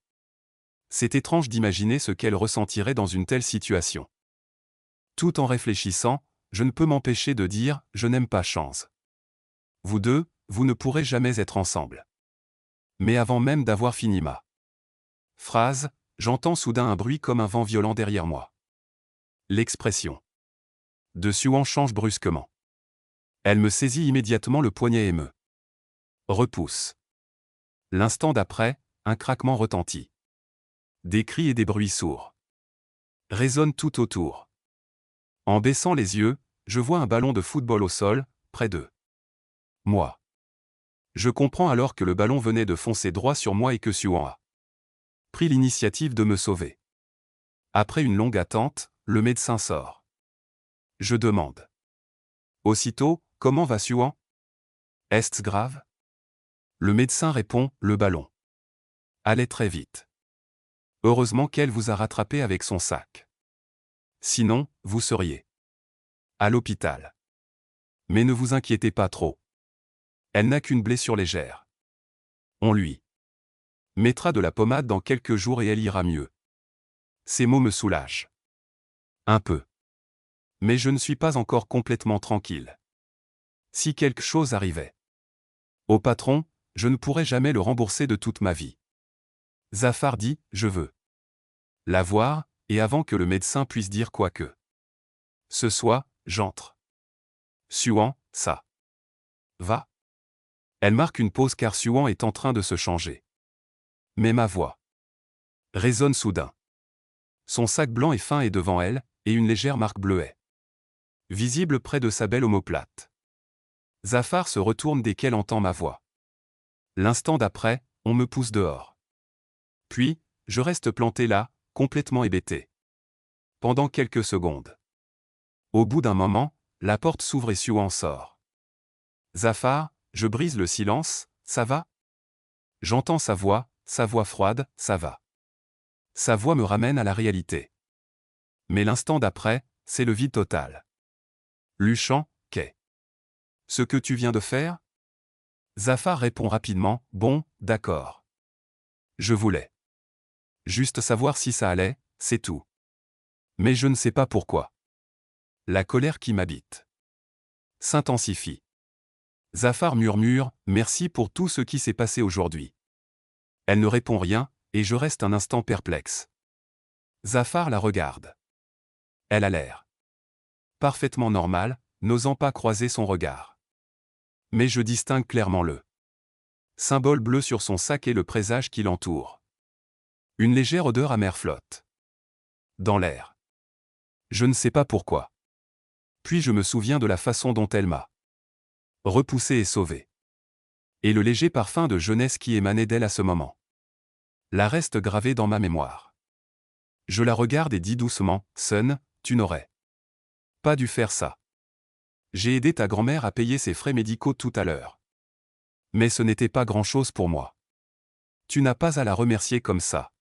C'est étrange d'imaginer ce qu'elle ressentirait dans une telle situation. Tout en réfléchissant, je ne peux m'empêcher de dire, je n'aime pas Chance. Vous deux, vous ne pourrez jamais être ensemble. Mais avant même d'avoir fini ma phrase, j'entends soudain un bruit comme un vent violent derrière moi. L'expression de Suan change brusquement. Elle me saisit immédiatement le poignet et me repousse. L'instant d'après, un craquement retentit. Des cris et des bruits sourds résonnent tout autour. En baissant les yeux, je vois un ballon de football au sol, près de moi. Je comprends alors que le ballon venait de foncer droit sur moi et que Suan a pris l'initiative de me sauver. Après une longue attente, le médecin sort. Je demande aussitôt, comment va Suan? Est-ce grave? Le médecin répond, le ballon allait très vite. Heureusement qu'elle vous a rattrapé avec son sac. Sinon, vous seriez à l'hôpital. Mais ne vous inquiétez pas trop. Elle n'a qu'une blessure légère. On lui mettra de la pommade dans quelques jours et elle ira mieux. Ces mots me soulagent. Un peu. Mais je ne suis pas encore complètement tranquille. Si quelque chose arrivait au patron, je ne pourrais jamais le rembourser de toute ma vie. Zafar dit, je veux la voir, et avant que le médecin puisse dire quoi que ce soit, j'entre. Suan, ça va? Elle marque une pause car Suan est en train de se changer. Mais ma voix résonne soudain. Son sac blanc est fin et devant elle, et une légère marque bleuet visible près de sa belle omoplate. Zafar se retourne dès qu'elle entend ma voix. L'instant d'après, on me pousse dehors. Puis, je reste planté là, complètement hébété. Pendant quelques secondes. Au bout d'un moment, la porte s'ouvre et Suan sort. Zafar, je brise le silence, ça va? J'entends sa voix froide, ça va. Sa voix me ramène à la réalité. Mais l'instant d'après, c'est le vide total. Luchan, qu'est ce que tu viens de faire? Zafar répond rapidement, bon, d'accord. Je voulais juste savoir si ça allait, c'est tout. Mais je ne sais pas pourquoi. La colère qui m'habite s'intensifie. Zafar murmure, merci pour tout ce qui s'est passé aujourd'hui. Elle ne répond rien, et je reste un instant perplexe. Zafar la regarde. Elle a l'air parfaitement normal, n'osant pas croiser son regard. Mais je distingue clairement le symbole bleu sur son sac et le présage qui l'entoure. Une légère odeur amère flotte dans l'air. Je ne sais pas pourquoi. Puis je me souviens de la façon dont elle m'a repoussé et sauvé. Et le léger parfum de jeunesse qui émanait d'elle à ce moment. La reste gravée dans ma mémoire. Je la regarde et dis doucement, « Sun, tu n'aurais pas dû faire ça. J'ai aidé ta grand-mère à payer ses frais médicaux tout à l'heure. Mais ce n'était pas grand-chose pour moi. Tu n'as pas à la remercier comme ça.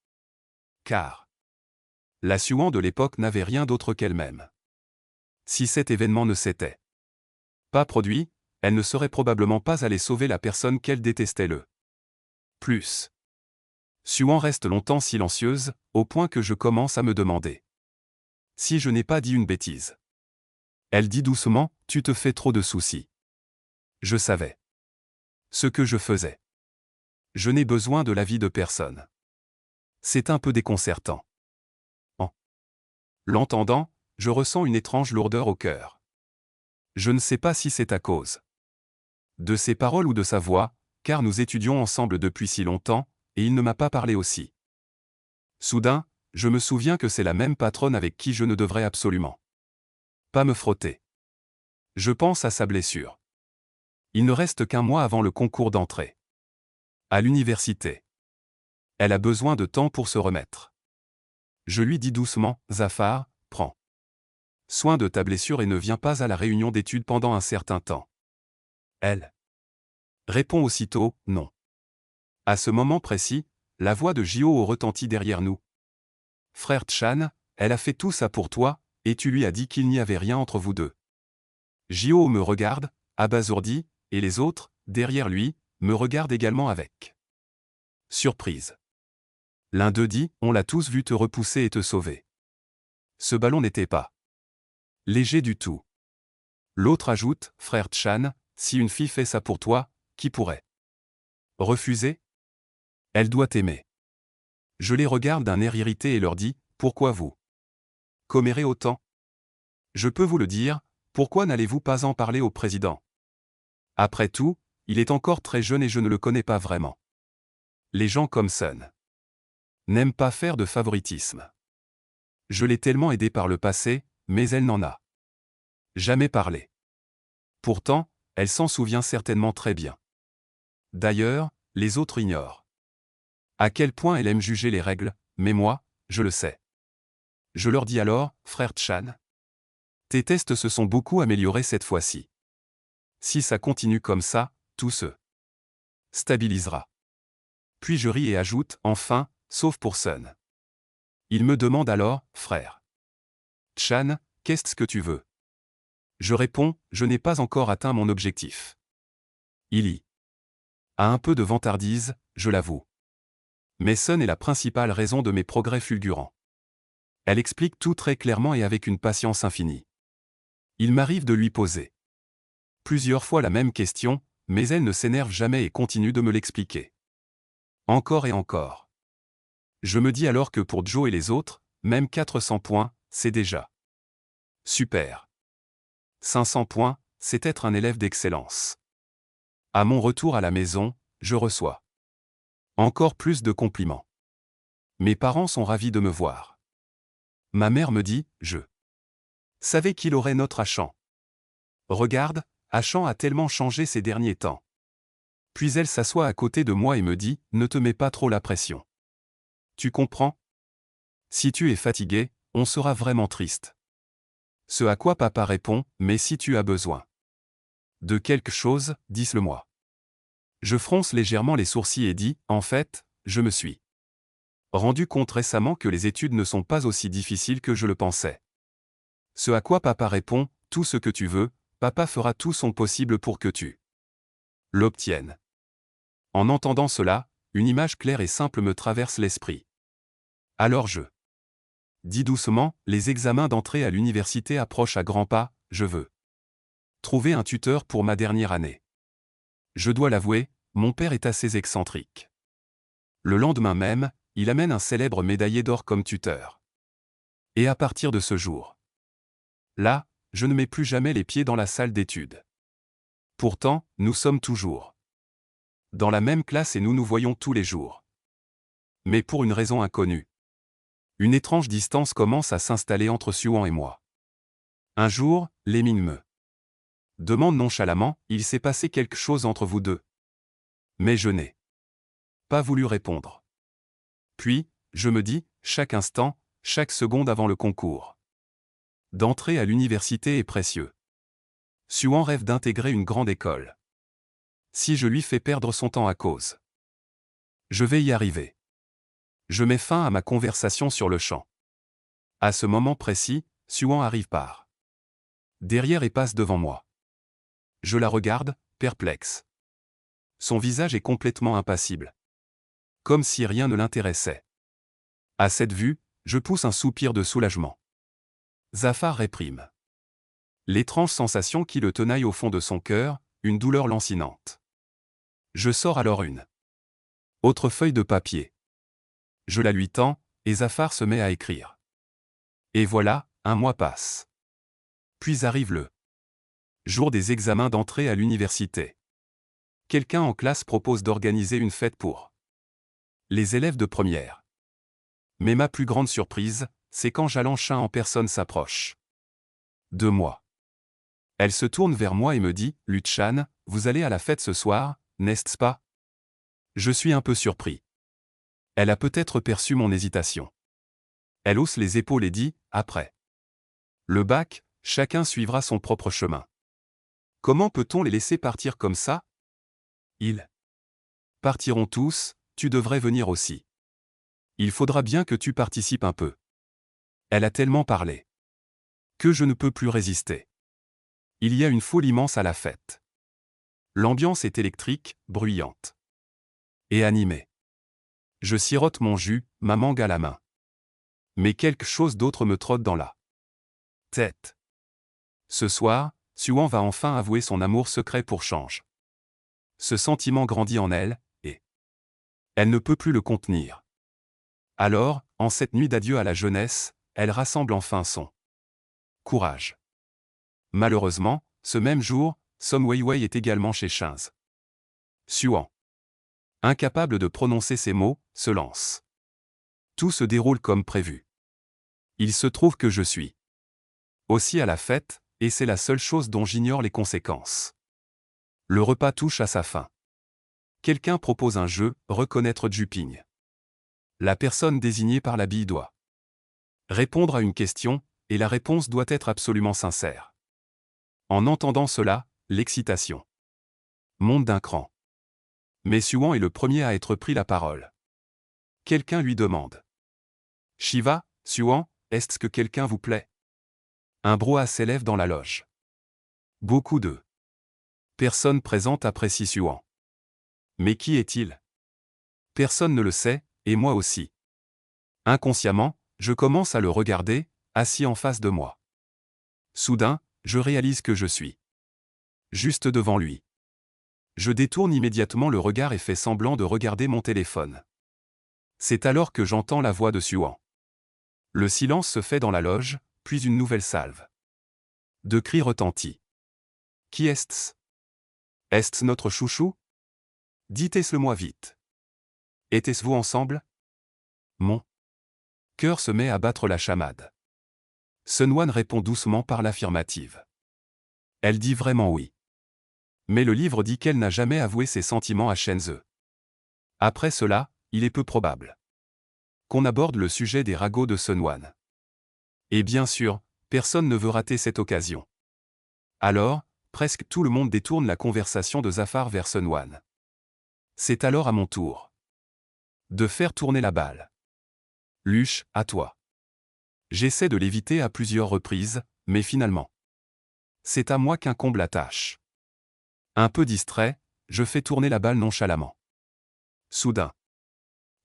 Car la Suan de l'époque n'avait rien d'autre qu'elle-même. Si cet événement ne s'était pas produit, elle ne serait probablement pas allée sauver la personne qu'elle détestait le plus. Suan reste longtemps silencieuse, au point que je commence à me demander si je n'ai pas dit une bêtise. Elle dit doucement, « Tu te fais trop de soucis. » Je savais ce que je faisais. Je n'ai besoin de l'avis de personne. C'est un peu déconcertant. En l'entendant, je ressens une étrange lourdeur au cœur. Je ne sais pas si c'est à cause de ses paroles ou de sa voix, car nous étudions ensemble depuis si longtemps, et il ne m'a pas parlé aussi. Soudain, je me souviens que c'est la même patronne avec qui je ne devrais absolument pas me frotter. Je pense à sa blessure. Il ne reste qu'un mois avant le concours d'entrée à l'université. Elle a besoin de temps pour se remettre. Je lui dis doucement, « Zafar, prends soin de ta blessure et ne viens pas à la réunion d'études pendant un certain temps. » Elle répond aussitôt, « Non. » À ce moment précis, la voix de Jio retentit derrière nous. « Frère Chan, elle a fait tout ça pour toi, et tu lui as dit qu'il n'y avait rien entre vous deux. » Jio me regarde, abasourdi, et les autres, derrière lui, me regardent également avec surprise. L'un d'eux dit, « On l'a tous vu te repousser et te sauver. » Ce ballon n'était pas léger du tout. L'autre ajoute, « Frère Chan, si une fille fait ça pour toi, qui pourrait refuser? Elle doit t'aimer. » Je les regarde d'un air irrité et leur dis, « Pourquoi vous commérez autant? Je peux vous le dire, pourquoi n'allez-vous pas en parler au président? Après tout, il est encore très jeune et je ne le connais pas vraiment. Les gens comme Sun n'aiment pas faire de favoritisme. Je l'ai tellement aidée par le passé, mais elle n'en a jamais parlé. Pourtant, elle s'en souvient certainement très bien. D'ailleurs, les autres ignorent à quel point elle aime juger les règles, mais moi, je le sais. Je leur dis alors, « Frère Chan, tes tests se sont beaucoup améliorés cette fois-ci. Si ça continue comme ça, tout se stabilisera. » Puis je ris et ajoute, « Enfin, sauf pour Sun. » Il me demande alors, « Frère Chan, qu'est-ce que tu veux? » Je réponds, « Je n'ai pas encore atteint mon objectif. » Il y a un peu de vantardise, je l'avoue. Mais Sun est la principale raison de mes progrès fulgurants. Elle explique tout très clairement et avec une patience infinie. Il m'arrive de lui poser plusieurs fois la même question, mais elle ne s'énerve jamais et continue de me l'expliquer. Encore et encore. Je me dis alors que pour Joe et les autres, même 400 points, c'est déjà super. 500 points, c'est être un élève d'excellence. À mon retour à la maison, je reçois encore plus de compliments. Mes parents sont ravis de me voir. Ma mère me dit, « Je savais qu'il aurait notre Achan. Regarde, Achan a tellement changé ces derniers temps. » Puis elle s'assoit à côté de moi et me dit, « Ne te mets pas trop la pression. Tu comprends? Si tu es fatigué, on sera vraiment triste. » Ce à quoi papa répond, « Mais si tu as besoin de quelque chose, dis-le-moi. » Je fronce légèrement les sourcils et dis, « En fait, je me suis rendu compte récemment que les études ne sont pas aussi difficiles que je le pensais. » Ce à quoi papa répond, « Tout ce que tu veux, papa fera tout son possible pour que tu l'obtiennes. » En entendant cela, une image claire et simple me traverse l'esprit. Alors je dis doucement, « Les examens d'entrée à l'université approchent à grands pas, je veux trouver un tuteur pour ma dernière année. » Je dois l'avouer, mon père est assez excentrique. Le lendemain même, il amène un célèbre médaillé d'or comme tuteur. Et à partir de ce jour là, je ne mets plus jamais les pieds dans la salle d'études. Pourtant, nous sommes toujours dans la même classe et nous nous voyons tous les jours. Mais pour une raison inconnue. Une étrange distance commence à s'installer entre Suan et moi. Un jour, Leming me demande nonchalamment, il s'est passé quelque chose entre vous deux. Mais je n'ai pas voulu répondre. Puis, je me dis, chaque instant, chaque seconde avant le concours d'entrer à l'université est précieux. Suan rêve d'intégrer une grande école. Si je lui fais perdre son temps à cause, je vais y arriver. Je mets fin à ma conversation sur le champ. À ce moment précis, Suan arrive par derrière et passe devant moi. Je la regarde, perplexe. Son visage est complètement impassible. Comme si rien ne l'intéressait. À cette vue, je pousse un soupir de soulagement. Zafar réprime l'étrange sensation qui le tenaille au fond de son cœur, une douleur lancinante. Je sors alors une autre feuille de papier. Je la lui tends, et Zafar se met à écrire. Et voilà, un mois passe. Puis arrive le jour des examens d'entrée à l'université. Quelqu'un en classe propose d'organiser une fête pour les élèves de première. Mais ma plus grande surprise, c'est quand Jalanchin en personne s'approche de moi. Elle se tourne vers moi et me dit, « Luchan, vous allez à la fête ce soir, n'est-ce pas ?» Je suis un peu surpris. Elle a peut-être perçu mon hésitation. Elle hausse les épaules et dit, « Après le bac, chacun suivra son propre chemin. Comment peut-on les laisser partir comme ça ? Ils partiront tous, tu devrais venir aussi. Il faudra bien que tu participes un peu. » Elle a tellement parlé que je ne peux plus résister. Il y a une foule immense à la fête. L'ambiance est électrique, bruyante et animée. Je sirote mon jus, ma mangue à la main. Mais quelque chose d'autre me trotte dans la tête. Ce soir, Suan va enfin avouer son amour secret pour Change. Ce sentiment grandit en elle, et elle ne peut plus le contenir. Alors, en cette nuit d'adieu à la jeunesse, elle rassemble enfin son courage. Malheureusement, ce même jour, Som Weiwei est également chez Shinz. Suan, incapable de prononcer ces mots, se lance. Tout se déroule comme prévu. Il se trouve que je suis aussi à la fête, et c'est la seule chose dont j'ignore les conséquences. Le repas touche à sa fin. Quelqu'un propose un jeu, reconnaître Juping. La personne désignée par la bille doit répondre à une question, et la réponse doit être absolument sincère. En entendant cela, l'excitation monte d'un cran. Mais Suan est le premier à être pris la parole. Quelqu'un lui demande. Shiva, Suan, est-ce que quelqu'un vous plaît ? Un brouhaha s'élève dans la loge. Beaucoup de personnes présentes apprécient Suan. Mais qui est-il ? Personne ne le sait, et moi aussi. Inconsciemment, je commence à le regarder, assis en face de moi. Soudain, je réalise que je suis juste devant lui. Je détourne immédiatement le regard et fais semblant de regarder mon téléphone. C'est alors que j'entends la voix de Suan. Le silence se fait dans la loge, puis une nouvelle salve de cris retentit. Qui est-ce ? Est-ce notre chouchou ? Dites-le-moi vite. Était-ce vous ensemble ? Mon cœur se met à battre la chamade. Sunwan répond doucement par l'affirmative. Elle dit vraiment oui. Mais le livre dit qu'elle n'a jamais avoué ses sentiments à Shenzhe. Après cela, il est peu probable qu'on aborde le sujet des ragots de Sunwan. Et bien sûr, personne ne veut rater cette occasion. Alors, presque tout le monde détourne la conversation de Zafar vers Sunwan. C'est alors à mon tour de faire tourner la balle. Luche, à toi. J'essaie de l'éviter à plusieurs reprises, mais finalement, c'est à moi qu'incombe la tâche. Un peu distrait, je fais tourner la balle nonchalamment. Soudain,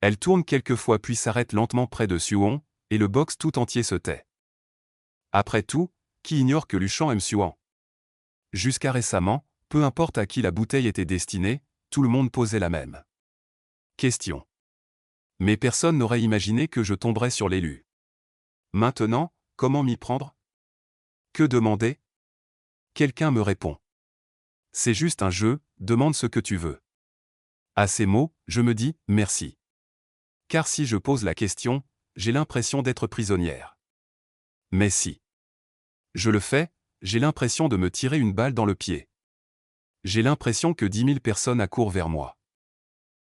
elle tourne quelques fois puis s'arrête lentement près de Suan, et le box tout entier se tait. Après tout, qui ignore que Luchan aime Suan ? Jusqu'à récemment, peu importe à qui la bouteille était destinée, tout le monde posait la même question. Mais personne n'aurait imaginé que je tomberais sur l'élu. Maintenant, comment m'y prendre ? Que demander? Quelqu'un me répond. C'est juste un jeu, demande ce que tu veux. À ces mots, je me dis, merci. Car si je pose la question, j'ai l'impression d'être prisonnière. Mais si je le fais, j'ai l'impression de me tirer une balle dans le pied. J'ai l'impression que 10 000 personnes accourent vers moi.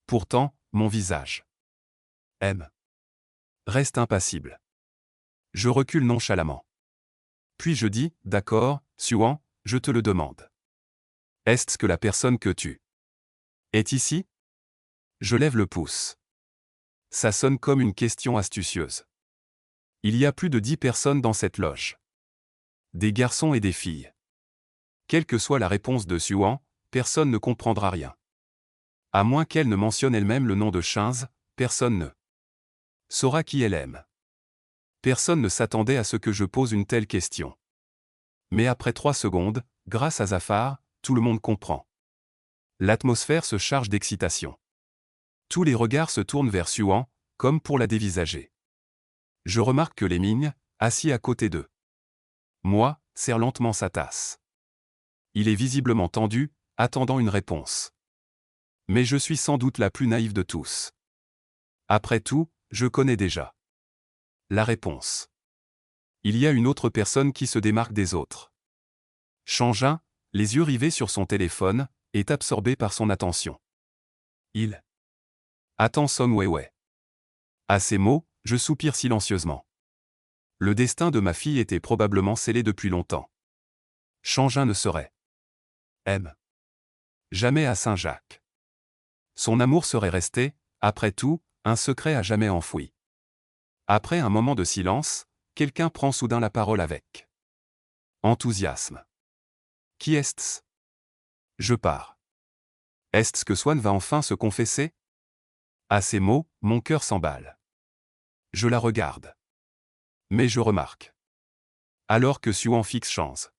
Pourtant, mon visage reste impassible. Je recule nonchalamment. Puis je dis, d'accord, Suan, je te le demande. Est-ce que la personne que tu est ici? Je lève le pouce. Ça sonne comme une question astucieuse. Il y a plus de 10 personnes dans cette loge. Des garçons et des filles. Quelle que soit la réponse de Suan, personne ne comprendra rien. À moins qu'elle ne mentionne elle-même le nom de Shinz, personne ne saura qui elle aime. Personne ne s'attendait à ce que je pose une telle question. Mais après 3 secondes, grâce à Zafar, tout le monde comprend. L'atmosphère se charge d'excitation. Tous les regards se tournent vers Suan, comme pour la dévisager. Je remarque que Leming, assis à côté d'eux, moi, serre lentement sa tasse. Il est visiblement tendu, attendant une réponse. Mais je suis sans doute la plus naïve de tous. Après tout, je connais déjà la réponse. Il y a une autre personne qui se démarque des autres. Shangin, les yeux rivés sur son téléphone, est absorbé par son attention. Il attend Song Weiwei. À ces mots, je soupire silencieusement. Le destin de ma fille était probablement scellé depuis longtemps. Shangin ne serait jamais à Saint-Jacques. Son amour serait resté, après tout, un secret à jamais enfoui. Après un moment de silence, quelqu'un prend soudain la parole avec enthousiasme. Qui est-ce? Je pars. Est-ce que Swan va enfin se confesser? À ces mots, mon cœur s'emballe. Je la regarde. Mais je remarque. Alors que Suan fixe Shanz.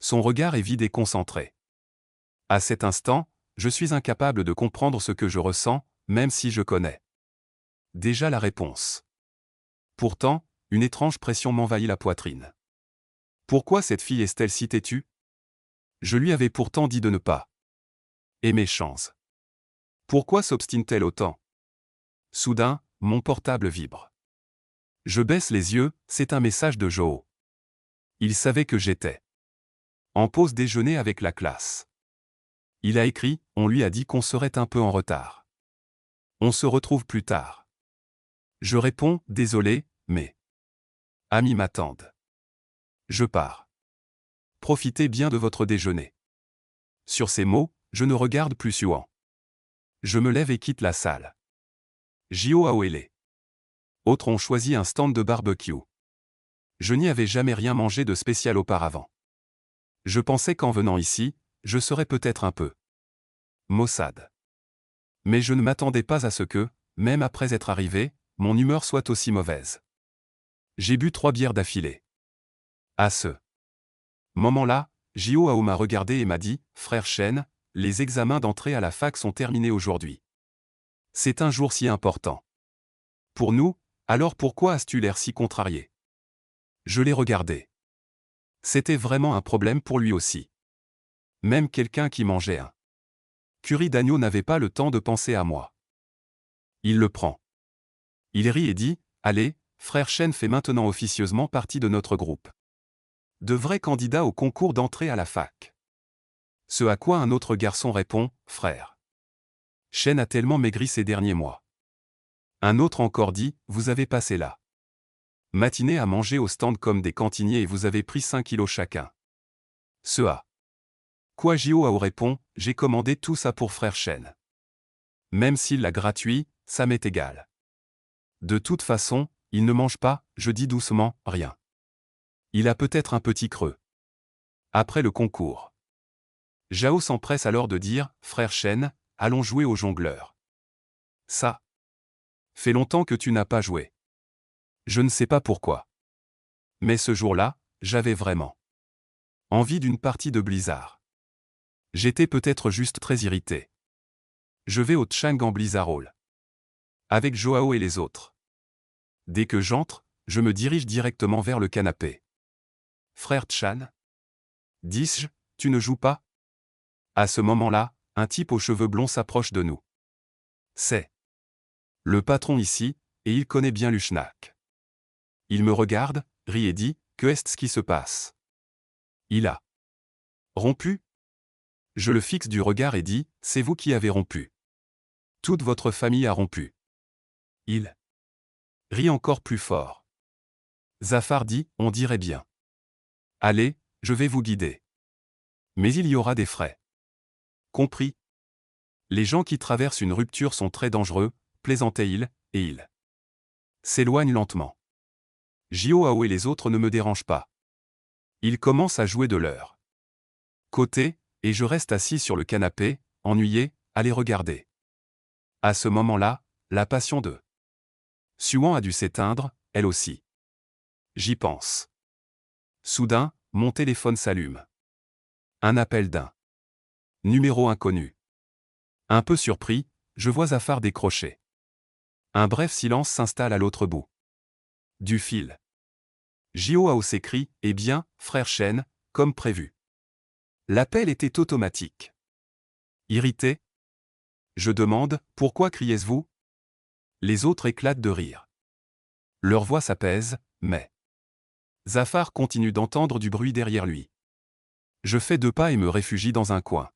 Son regard est vide et concentré. À cet instant, je suis incapable de comprendre ce que je ressens, même si je connais déjà la réponse. Pourtant, une étrange pression m'envahit la poitrine. Pourquoi cette fille est-elle si têtue? Je lui avais pourtant dit de ne pas aimer Shanz. Pourquoi s'obstine-t-elle autant? Soudain, mon portable vibre. Je baisse les yeux, c'est un message de Joe. Il savait que j'étais en pause déjeuner avec la classe. Il a écrit, on lui a dit qu'on serait un peu en retard. On se retrouve plus tard. Je réponds, désolé, mais amis m'attendent. Je pars. Profitez bien de votre déjeuner. Sur ces mots, je ne regarde plus Suan. Je me lève et quitte la salle. Jio Aoele. Autres ont choisi un stand de barbecue. Je n'y avais jamais rien mangé de spécial auparavant. Je pensais qu'en venant ici, je serais peut-être un peu maussade. Mais je ne m'attendais pas à ce que, même après être arrivé, mon humeur soit aussi mauvaise. J'ai bu 3 bières d'affilée. À ce moment-là, Jio Ao m'a regardé et m'a dit, frère Shen, les examens d'entrée à la fac sont terminés aujourd'hui. C'est un jour si important. Pour nous, alors pourquoi as-tu l'air si contrarié? Je l'ai regardé. C'était vraiment un problème pour lui aussi. Même quelqu'un qui mangeait un curry d'agneau n'avait pas le temps de penser à moi. Il le prend. Il rit et dit, allez, frère Shen fait maintenant officieusement partie de notre groupe. De vrais candidats au concours d'entrée à la fac. Ce à quoi un autre garçon répond, frère Shen a tellement maigri ces derniers mois. Un autre encore dit, vous avez passé la matinée à manger au stand comme des cantiniers et vous avez pris 5 kilos chacun. Ce à quoi Jio Ao répond, j'ai commandé tout ça pour frère Shen. Même s'il l'a gratuit, ça m'est égal. De toute façon, il ne mange pas, je dis doucement, rien. Il a peut-être un petit creux. Après le concours. Jao s'empresse alors de dire, frère Shen, allons jouer au jongleur. Ça fait longtemps que tu n'as pas joué. Je ne sais pas pourquoi. Mais ce jour-là, j'avais vraiment envie d'une partie de Blizzard. J'étais peut-être juste très irrité. Je vais au Tchang en Blizzard Hall. Avec Joao et les autres. Dès que j'entre, je me dirige directement vers le canapé. frère Chan? Dis-je, tu ne joues pas? À ce moment-là, un type aux cheveux blonds s'approche de nous. C'est le patron ici, et il connaît bien l'Ushnak. Il me regarde, rit et dit, que est-ce qui se passe? Il a rompu? Je le fixe du regard et dis, c'est vous qui avez rompu. Toute votre famille a rompu. Il rit encore plus fort. Zafar dit, on dirait bien. Allez, je vais vous guider. Mais il y aura des frais. Compris. Les gens qui traversent une rupture sont très dangereux, plaisantait-il, et il s'éloigne lentement. Jiao et les autres ne me dérangent pas. Ils commencent à jouer de leur côté, et je reste assis sur le canapé, ennuyé, à les regarder. À ce moment-là, la passion de Suan a dû s'éteindre, elle aussi. J'y pense. Soudain, mon téléphone s'allume. Un appel d'un numéro inconnu. Un peu surpris, je vois Zafar décrocher. Un bref silence s'installe à l'autre bout du fil. Jiao s'écrie, eh bien, frère Shen, comme prévu. L'appel était automatique. Irrité? Je demande, pourquoi criez-vous? Les autres éclatent de rire. Leur voix s'apaise, mais Zafar continue d'entendre du bruit derrière lui. Je fais 2 pas et me réfugie dans un coin.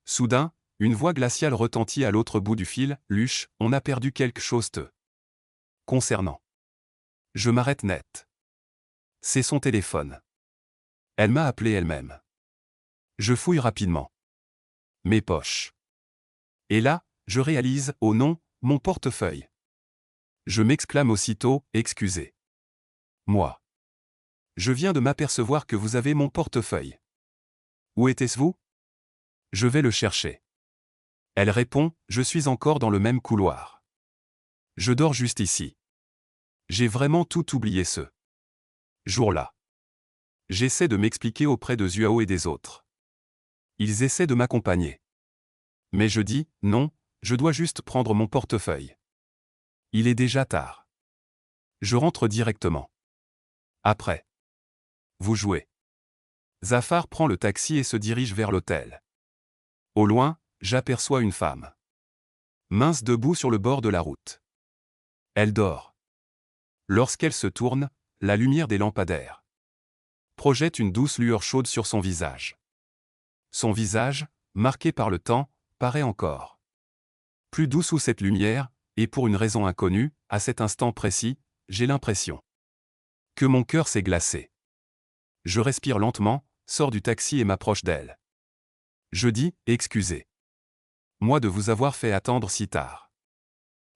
Soudain, une voix glaciale retentit à l'autre bout du fil, Luche, on a perdu quelque chose te concernant. Je m'arrête net. C'est son téléphone. Elle m'a appelé elle-même. Je fouille rapidement mes poches. Et là, je réalise, oh non, mon portefeuille. Je m'exclame aussitôt, excusez. Moi. Je viens de m'apercevoir que vous avez mon portefeuille. Où était-ce-vous? Je vais le chercher. Elle répond, je suis encore dans le même couloir. Je dors juste ici. J'ai vraiment tout oublié ce jour-là. J'essaie de m'expliquer auprès de Zuao et des autres. Ils essaient de m'accompagner. Mais je dis, non, je dois juste prendre mon portefeuille. Il est déjà tard. Je rentre directement. Après. Vous jouez. Zafar prend le taxi et se dirige vers l'hôtel. Au loin, j'aperçois une femme. Mince debout sur le bord de la route. Elle dort. Lorsqu'elle se tourne, la lumière des lampadaires projette une douce lueur chaude sur son visage. Son visage, marqué par le temps, paraît encore plus doux sous cette lumière, et pour une raison inconnue, à cet instant précis, j'ai l'impression que mon cœur s'est glacé. Je respire lentement, sors du taxi et m'approche d'elle. Je dis, excusez. Moi de vous avoir fait attendre si tard.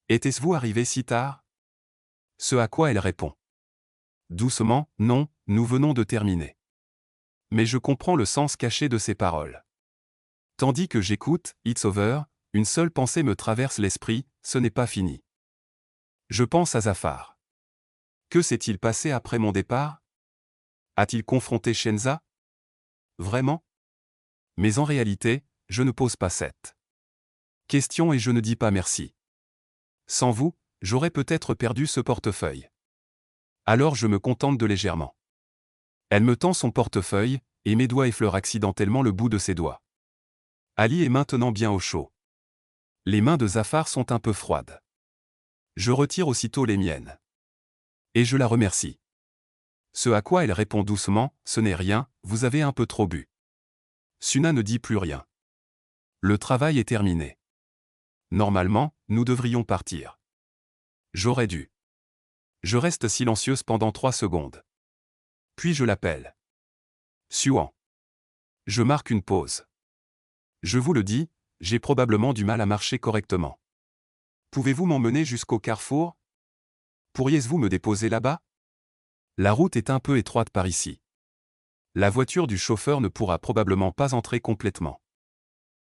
Était-ce-vous arrivé si tard? Ce à quoi elle répond. Doucement, non, nous venons de terminer. Mais je comprends le sens caché de ces paroles. Tandis que j'écoute, It's over, une seule pensée me traverse l'esprit, ce n'est pas fini. Je pense à Zafar. Que s'est-il passé après mon départ? A-t-il confronté Shenza? Vraiment? Mais en réalité, je ne pose pas cette question et je ne dis pas merci. Sans vous, j'aurais peut-être perdu ce portefeuille. Alors je me contente de légèrement. Elle me tend son portefeuille, et mes doigts effleurent accidentellement le bout de ses doigts. Ali est maintenant bien au chaud. Les mains de Zafar sont un peu froides. Je retire aussitôt les miennes. Et je la remercie. Ce à quoi elle répond doucement, ce n'est rien, vous avez un peu trop bu. Suna ne dit plus rien. Le travail est terminé. Normalement, nous devrions partir. J'aurais dû. Je reste silencieuse pendant 3 secondes. Puis je l'appelle. Suan. Je marque une pause. Je vous le dis, j'ai probablement du mal à marcher correctement. Pouvez-vous m'emmener jusqu'au carrefour? Pourriez-vous me déposer là-bas? La route est un peu étroite par ici. La voiture du chauffeur ne pourra probablement pas entrer complètement.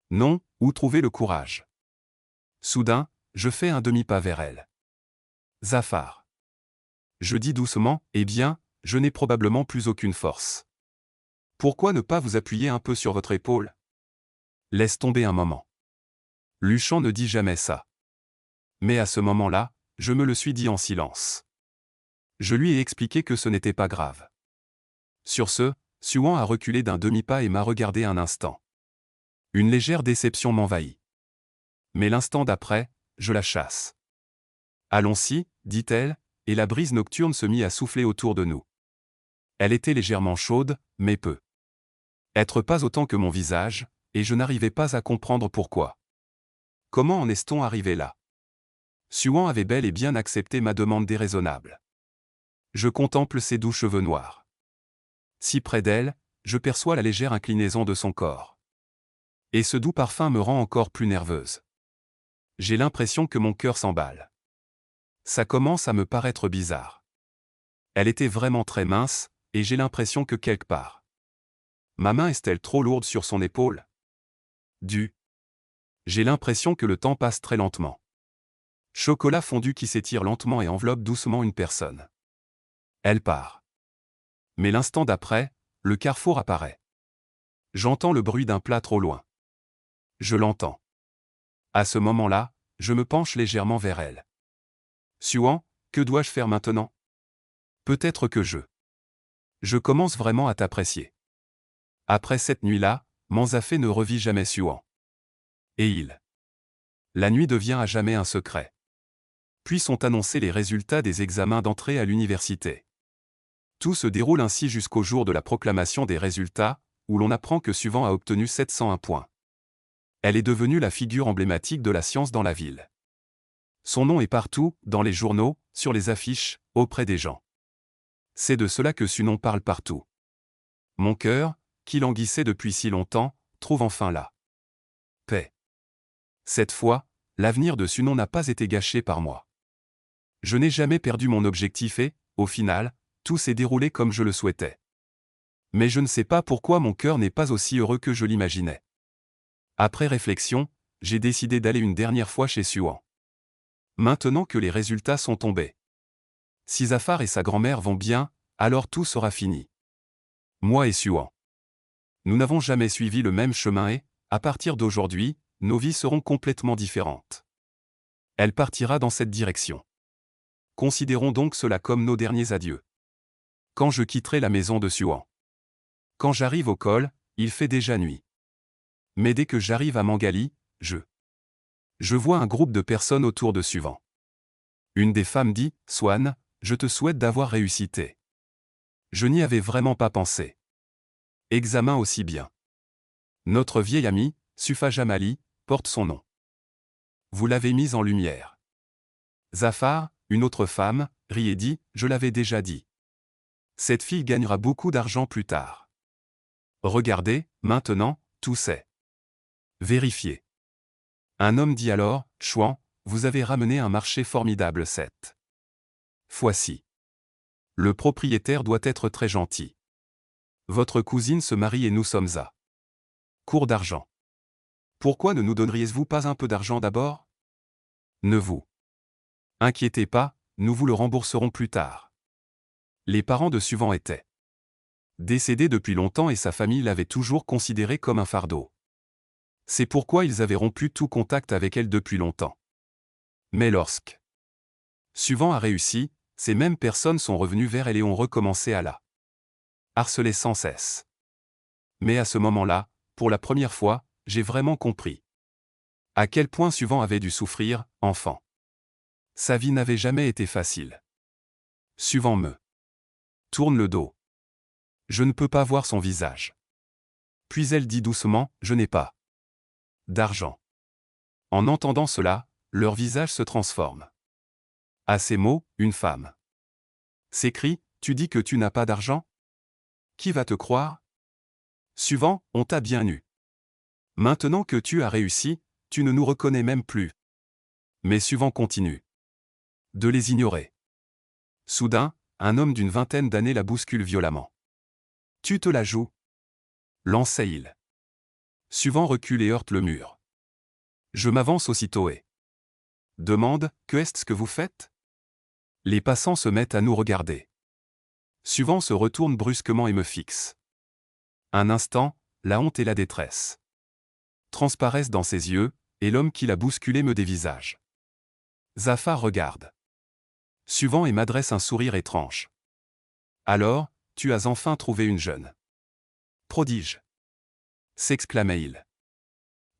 Non, où trouver le courage? Soudain, je fais un demi-pas vers elle. Zafar. Je dis doucement, eh bien, je n'ai probablement plus aucune force. Pourquoi ne pas vous appuyer un peu sur votre épaule? Laisse tomber un moment. Luchan ne dit jamais ça. Mais à ce moment-là, je me le suis dit en silence. Je lui ai expliqué que ce n'était pas grave. Sur ce, Suan a reculé d'un demi-pas et m'a regardé un instant. Une légère déception m'envahit. Mais l'instant d'après, je la chasse. Allons-y, dit-elle, et la brise nocturne se mit à souffler autour de nous. Elle était légèrement chaude, mais peu. Être pas autant que mon visage, et je n'arrivais pas à comprendre pourquoi. Comment en est-on arrivé là? Suan avait bel et bien accepté ma demande déraisonnable. Je contemple ses doux cheveux noirs. Si près d'elle, je perçois la légère inclinaison de son corps. Et ce doux parfum me rend encore plus nerveuse. J'ai l'impression que mon cœur s'emballe. Ça commence à me paraître bizarre. Elle était vraiment très mince, et j'ai l'impression que quelque part. Ma main est-elle trop lourde sur son épaule? J'ai l'impression que le temps passe très lentement. Chocolat fondu qui s'étire lentement et enveloppe doucement une personne. Elle part. Mais l'instant d'après, le carrefour apparaît. J'entends le bruit d'un plat trop loin. Je l'entends. À ce moment-là, je me penche légèrement vers elle. Suan, que dois-je faire maintenant? Peut-être que je commence vraiment à t'apprécier. Après cette nuit-là, Manzafé ne revit jamais Suan. Et la nuit devient à jamais un secret. Puis sont annoncés les résultats des examens d'entrée à l'université. Tout se déroule ainsi jusqu'au jour de la proclamation des résultats, où l'on apprend que Suan a obtenu 701 points. Elle est devenue la figure emblématique de la science dans la ville. Son nom est partout, dans les journaux, sur les affiches, auprès des gens. C'est de cela que Sunon parle partout. Mon cœur, qui languissait depuis si longtemps, trouve enfin la paix. Cette fois, l'avenir de Sunon n'a pas été gâché par moi. Je n'ai jamais perdu mon objectif et, au final, tout s'est déroulé comme je le souhaitais. Mais je ne sais pas pourquoi mon cœur n'est pas aussi heureux que je l'imaginais. Après réflexion, j'ai décidé d'aller une dernière fois chez Suan. Maintenant que les résultats sont tombés. Si Zafar et sa grand-mère vont bien, alors tout sera fini. Moi et Suan. Nous n'avons jamais suivi le même chemin et, à partir d'aujourd'hui, nos vies seront complètement différentes. Elle partira dans cette direction. Considérons donc cela comme nos derniers adieux. Quand je quitterai la maison de Suan. Quand j'arrive au col, il fait déjà nuit. Mais dès que j'arrive à Mangali, je vois un groupe de personnes autour de Suan. Une des femmes dit, « Swan, je te souhaite d'avoir réussité. » Je n'y avais vraiment pas pensé. Examen aussi bien. Notre vieil ami, Sufa Jamali, porte son nom. Vous l'avez mise en lumière. Zafar, une autre femme, rit et dit, « Je l'avais déjà dit. Cette fille gagnera beaucoup d'argent plus tard. » Regardez, maintenant, tout c'est vérifié. Un homme dit alors, « Chouan, vous avez ramené un marché formidable cette fois-ci. Le propriétaire doit être très gentil. Votre cousine se marie et nous sommes à court d'argent. Pourquoi ne nous donneriez-vous pas un peu d'argent d'abord? Ne vous inquiétez pas, nous vous le rembourserons plus tard. » Les parents de Suvan étaient décédés depuis longtemps et sa famille l'avait toujours considéré comme un fardeau. C'est pourquoi ils avaient rompu tout contact avec elle depuis longtemps. Mais lorsque Suvan a réussi, ces mêmes personnes sont revenues vers elle et ont recommencé à la harceler sans cesse. Mais à ce moment-là, pour la première fois, j'ai vraiment compris à quel point Suvan avait dû souffrir, enfant. Sa vie n'avait jamais été facile. Suvan me tourne le dos. Je ne peux pas voir son visage. Puis elle dit doucement, « Je n'ai pas d'argent. » En entendant cela, leur visage se transforme. À ces mots, une femme s'écrie, « Tu dis que tu n'as pas d'argent? Qui va te croire? Suivant, on t'a bien eu. Maintenant que tu as réussi, tu ne nous reconnais même plus. » Mais Suivant continue de les ignorer. Soudain, un homme d'une vingtaine d'années la bouscule violemment. « Tu te la joues? » lançait-il. Suivant recule et heurte le mur. Je m'avance aussitôt et demande, « Que est-ce que vous faites? » Les passants se mettent à nous regarder. Suivant se retourne brusquement et me fixe. Un instant, la honte et la détresse transparaissent dans ses yeux, et l'homme qui l'a bousculé me dévisage. Zafar regarde Suivant et m'adresse un sourire étrange. Alors, tu as enfin trouvé une jeune prodige, s'exclamait-il.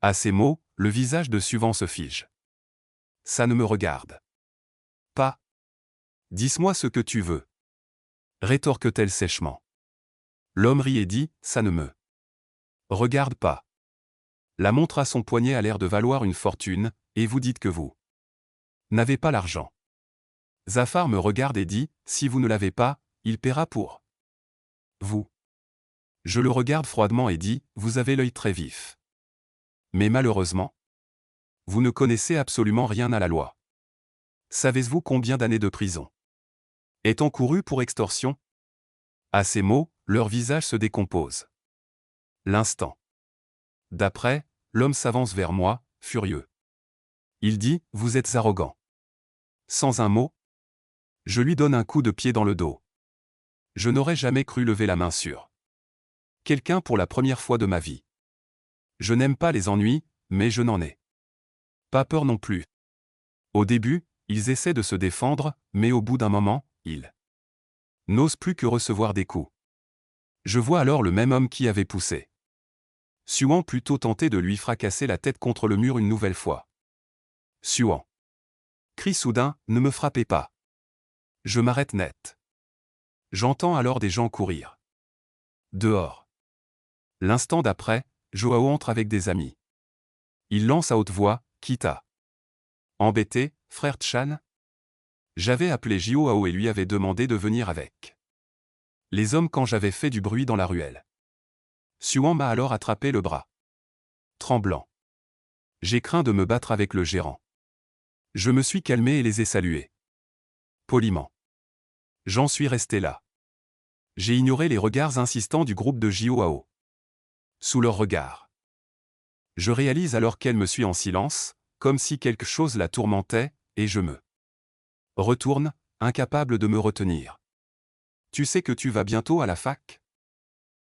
À ces mots, le visage de Suvan se fige. Ça ne me regarde pas. Dis-moi ce que tu veux, rétorque-t-elle sèchement. L'homme rit et dit, ça ne me regarde pas. La montre à son poignet a l'air de valoir une fortune, et vous dites que vous n'avez pas l'argent. Zafar me regarde et dit, si vous ne l'avez pas, il paiera pour vous. Je le regarde froidement et dis, vous avez l'œil très vif. Mais malheureusement, vous ne connaissez absolument rien à la loi. Savez-vous combien d'années de prison est encouru pour extorsion? À ces mots, leur visage se décompose. L'instant d'après, l'homme s'avance vers moi, furieux. Il dit, vous êtes arrogant. Sans un mot, je lui donne un coup de pied dans le dos. Je n'aurais jamais cru lever la main sur quelqu'un pour la première fois de ma vie. Je n'aime pas les ennuis, mais je n'en ai pas peur non plus. Au début, ils essaient de se défendre, mais au bout d'un moment, ils n'osent plus que recevoir des coups. Je vois alors le même homme qui avait poussé Suan plutôt tenté de lui fracasser la tête contre le mur une nouvelle fois. Suan crie soudain, ne me frappez pas. Je m'arrête net. J'entends alors des gens courir dehors. L'instant d'après, Joao entre avec des amis. Il lance à haute voix, quitte à embêter, frère Chan. J'avais appelé Joao et lui avais demandé de venir avec les hommes quand j'avais fait du bruit dans la ruelle. Suan m'a alors attrapé le bras. Tremblant. J'ai craint de me battre avec le gérant. Je me suis calmé et les ai salués. Poliment. J'en suis resté là. J'ai ignoré les regards insistants du groupe de Joao. Sous leurs regards, je réalise alors qu'elle me suit en silence, comme si quelque chose la tourmentait, et je me retourne, incapable de me retenir. Tu sais que tu vas bientôt à la fac?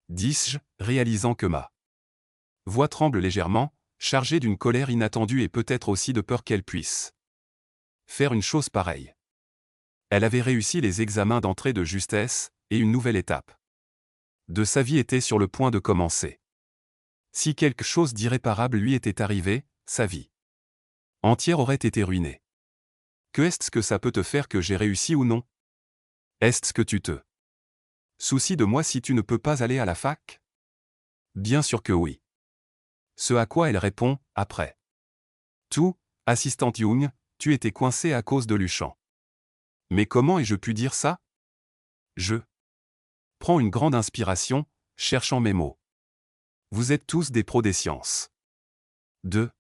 Dis-je, réalisant que ma voix tremble légèrement, chargée d'une colère inattendue et peut-être aussi de peur qu'elle puisse faire une chose pareille. Elle avait réussi les examens d'entrée de justesse, et une nouvelle étape de sa vie était sur le point de commencer. Si quelque chose d'irréparable lui était arrivé, sa vie entière aurait été ruinée. Que est-ce que ça peut te faire que j'ai réussi ou non? Est-ce que tu te soucies de moi si tu ne peux pas aller à la fac? Bien sûr que oui. Ce à quoi elle répond, après tout, assistante Young, tu étais coincée à cause de Luchan. Mais comment ai-je pu dire ça? Je prends une grande inspiration, cherchant mes mots. Vous êtes tous des pros des sciences. De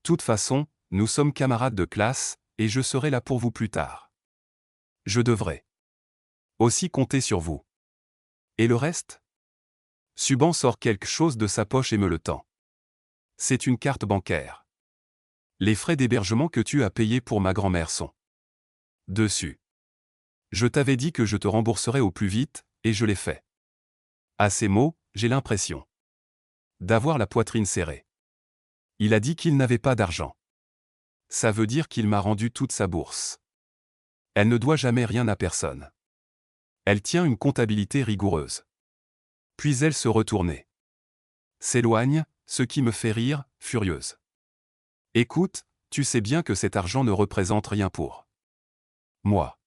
toute façon, nous sommes camarades de classe, et je serai là pour vous plus tard. Je devrais aussi compter sur vous. Et le reste? Suban sort quelque chose de sa poche et me le tend. C'est une carte bancaire. Les frais d'hébergement que tu as payés pour ma grand-mère sont dessus. Je t'avais dit que je te rembourserais au plus vite, et je l'ai fait. À ces mots, j'ai l'impression d'avoir la poitrine serrée. Il a dit qu'il n'avait pas d'argent. Ça veut dire qu'il m'a rendu toute sa bourse. Elle ne doit jamais rien à personne. Elle tient une comptabilité rigoureuse. Puis elle se retournait. S'éloigne, ce qui me fait rire, furieuse. Écoute, tu sais bien que cet argent ne représente rien pour moi.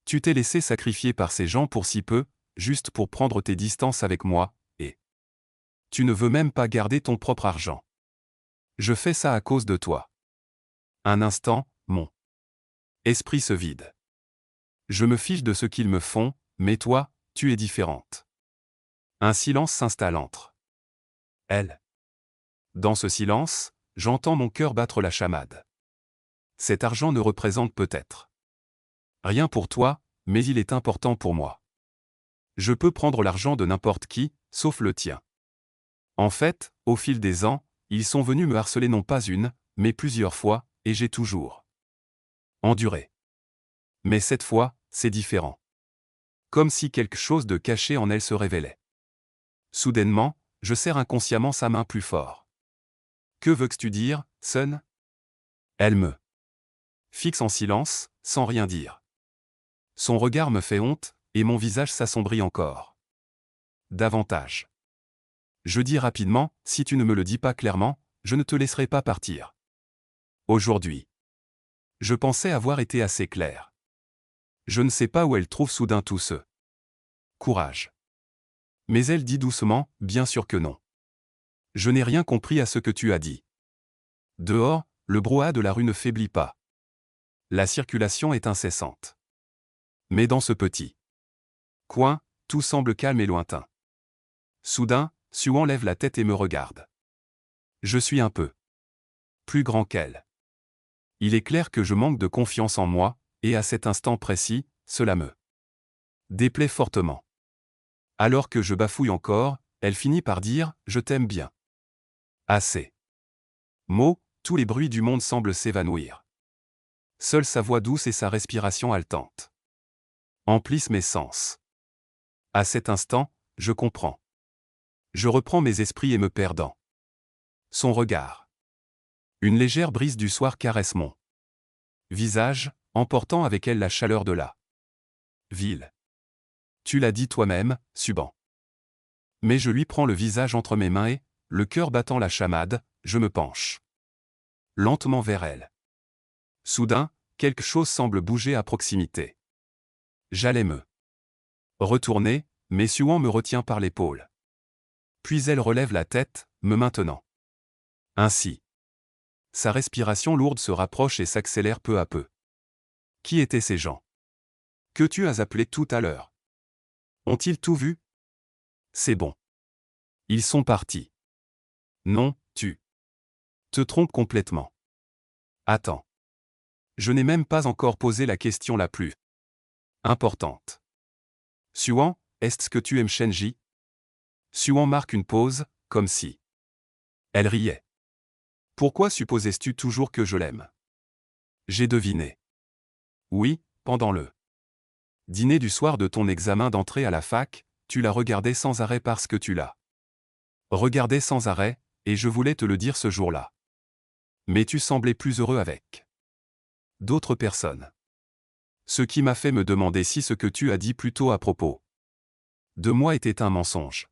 Tu t'es laissé sacrifier par ces gens pour si peu, juste pour prendre tes distances avec moi, et tu ne veux même pas garder ton propre argent. Je fais ça à cause de toi. Un instant, mon esprit se vide. Je me fiche de ce qu'ils me font, mais toi, tu es différente. Un silence s'installe entre elles. Dans ce silence, j'entends mon cœur battre la chamade. Cet argent ne représente peut-être rien pour toi, mais il est important pour moi. Je peux prendre l'argent de n'importe qui, sauf le tien. En fait, au fil des ans, ils sont venus me harceler non pas une, mais plusieurs fois, et j'ai toujours enduré. Mais cette fois, c'est différent. Comme si quelque chose de caché en elle se révélait. Soudainement, je serre inconsciemment sa main plus fort. Que veux-tu dire, Sun? Elle me fixe en silence, sans rien dire. Son regard me fait honte, et mon visage s'assombrit encore. Davantage. Je dis rapidement, si tu ne me le dis pas clairement, je ne te laisserai pas partir. Aujourd'hui. Je pensais avoir été assez clair. Je ne sais pas où elle trouve soudain tout ce courage. Mais elle dit doucement, bien sûr que non. Je n'ai rien compris à ce que tu as dit. Dehors, le brouhaha de la rue ne faiblit pas. La circulation est incessante. Mais dans ce petit coin, tout semble calme et lointain. Soudain, Suan lève la tête et me regarde. Je suis un peu plus grand qu'elle. Il est clair que je manque de confiance en moi, et à cet instant précis, cela me déplaît fortement. Alors que je bafouille encore, elle finit par dire « Je t'aime bien ». Assez. Mots, tous les bruits du monde semblent s'évanouir. Seule sa voix douce et sa respiration haletante emplissent mes sens. À cet instant, je comprends. Je reprends mes esprits et me perds dans son regard. Une légère brise du soir caresse mon visage, emportant avec elle la chaleur de la ville. Tu l'as dit toi-même, Suban. Mais je lui prends le visage entre mes mains et, le cœur battant la chamade, je me penche lentement vers elle. Soudain, quelque chose semble bouger à proximité. J'allais me retourner, mais Suan me retient par l'épaule. Puis elle relève la tête, me maintenant. Ainsi. Sa respiration lourde se rapproche et s'accélère peu à peu. Qui étaient ces gens que tu as appelés tout à l'heure? Ont-ils tout vu? C'est bon. Ils sont partis. Non, tu te trompes complètement. Attends. Je n'ai même pas encore posé la question la plus importante. Suan, est-ce que tu aimes Shenji? Suan marque une pause, comme si elle riait. Pourquoi supposais-tu toujours que je l'aime? J'ai deviné. Oui, pendant le dîner du soir de ton examen d'entrée à la fac, tu l'as regardé sans arrêt parce que tu l'as regardé sans arrêt, et je voulais te le dire ce jour-là. Mais tu semblais plus heureux avec d'autres personnes. Ce qui m'a fait me demander si ce que tu as dit plus tôt à propos de moi était un mensonge.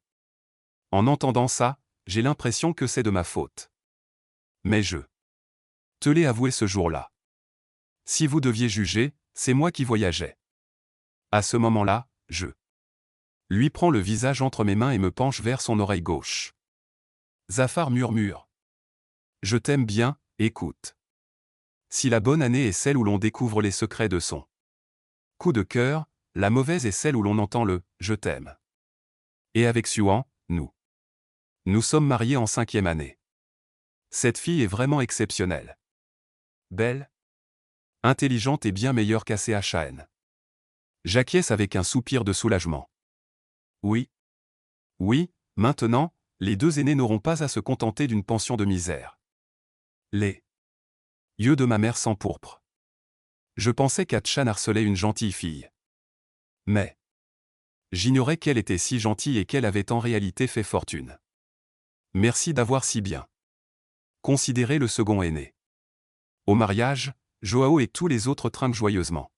En entendant ça, j'ai l'impression que c'est de ma faute. Mais je te l'ai avoué ce jour-là. Si vous deviez juger, c'est moi qui voyageais. À ce moment-là, je lui prends le visage entre mes mains et me penche vers son oreille gauche. Zafar murmure. Je t'aime bien, écoute. Si la bonne année est celle où l'on découvre les secrets de son coup de cœur, la mauvaise est celle où l'on entend le « je t'aime ». Et avec Suan, nous sommes mariés en 5e année. Cette fille est vraiment exceptionnelle. Belle, intelligente et bien meilleure qu'ACHAN. J'acquiesce avec un soupir de soulagement. Oui. Oui, maintenant, les deux aînés n'auront pas à se contenter d'une pension de misère. Les yeux de ma mère s'empourprent. Je pensais qu'Achan harcelait une gentille fille. Mais j'ignorais qu'elle était si gentille et qu'elle avait en réalité fait fortune. Merci d'avoir si bien considéré le second aîné. Au mariage, Joao et tous les autres trinquent joyeusement.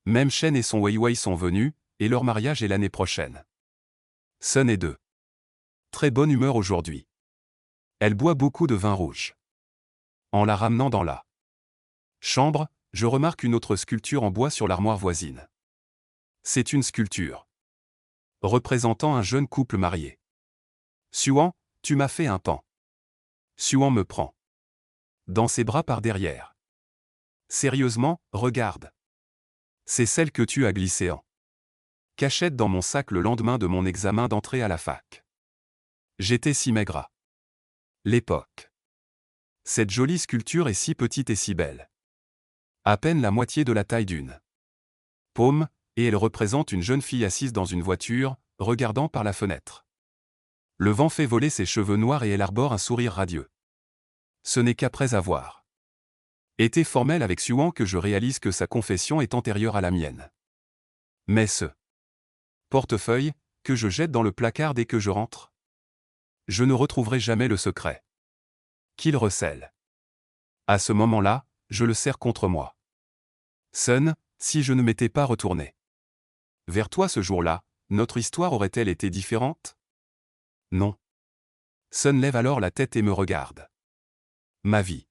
Même Shen et son Weiwei sont venus, et leur mariage est l'année prochaine. Sun est de très bonne humeur aujourd'hui. Elle boit beaucoup de vin rouge. En la ramenant dans la chambre, je remarque une autre sculpture en bois sur l'armoire voisine. C'est une sculpture représentant un jeune couple marié. Suan, tu m'as fait un pan. Suan me prend dans ses bras par derrière. Sérieusement, regarde. C'est celle que tu as glissée en cachette dans mon sac le lendemain de mon examen d'entrée à la fac. J'étais si maigre à l'époque. Cette jolie sculpture est si petite et si belle. À peine la moitié de la taille d'une paume, et elle représente une jeune fille assise dans une voiture, regardant par la fenêtre. Le vent fait voler ses cheveux noirs et elle arbore un sourire radieux. Ce n'est qu'après avoir été formel avec Suan que je réalise que sa confession est antérieure à la mienne. Mais ce portefeuille, que je jette dans le placard dès que je rentre, je ne retrouverai jamais le secret qu'il recèle. À ce moment-là, je le serre contre moi. Sun, si je ne m'étais pas retourné Vers toi ce jour-là, notre histoire aurait-elle été différente? Non. Sun lève alors la tête et me regarde. Ma vie.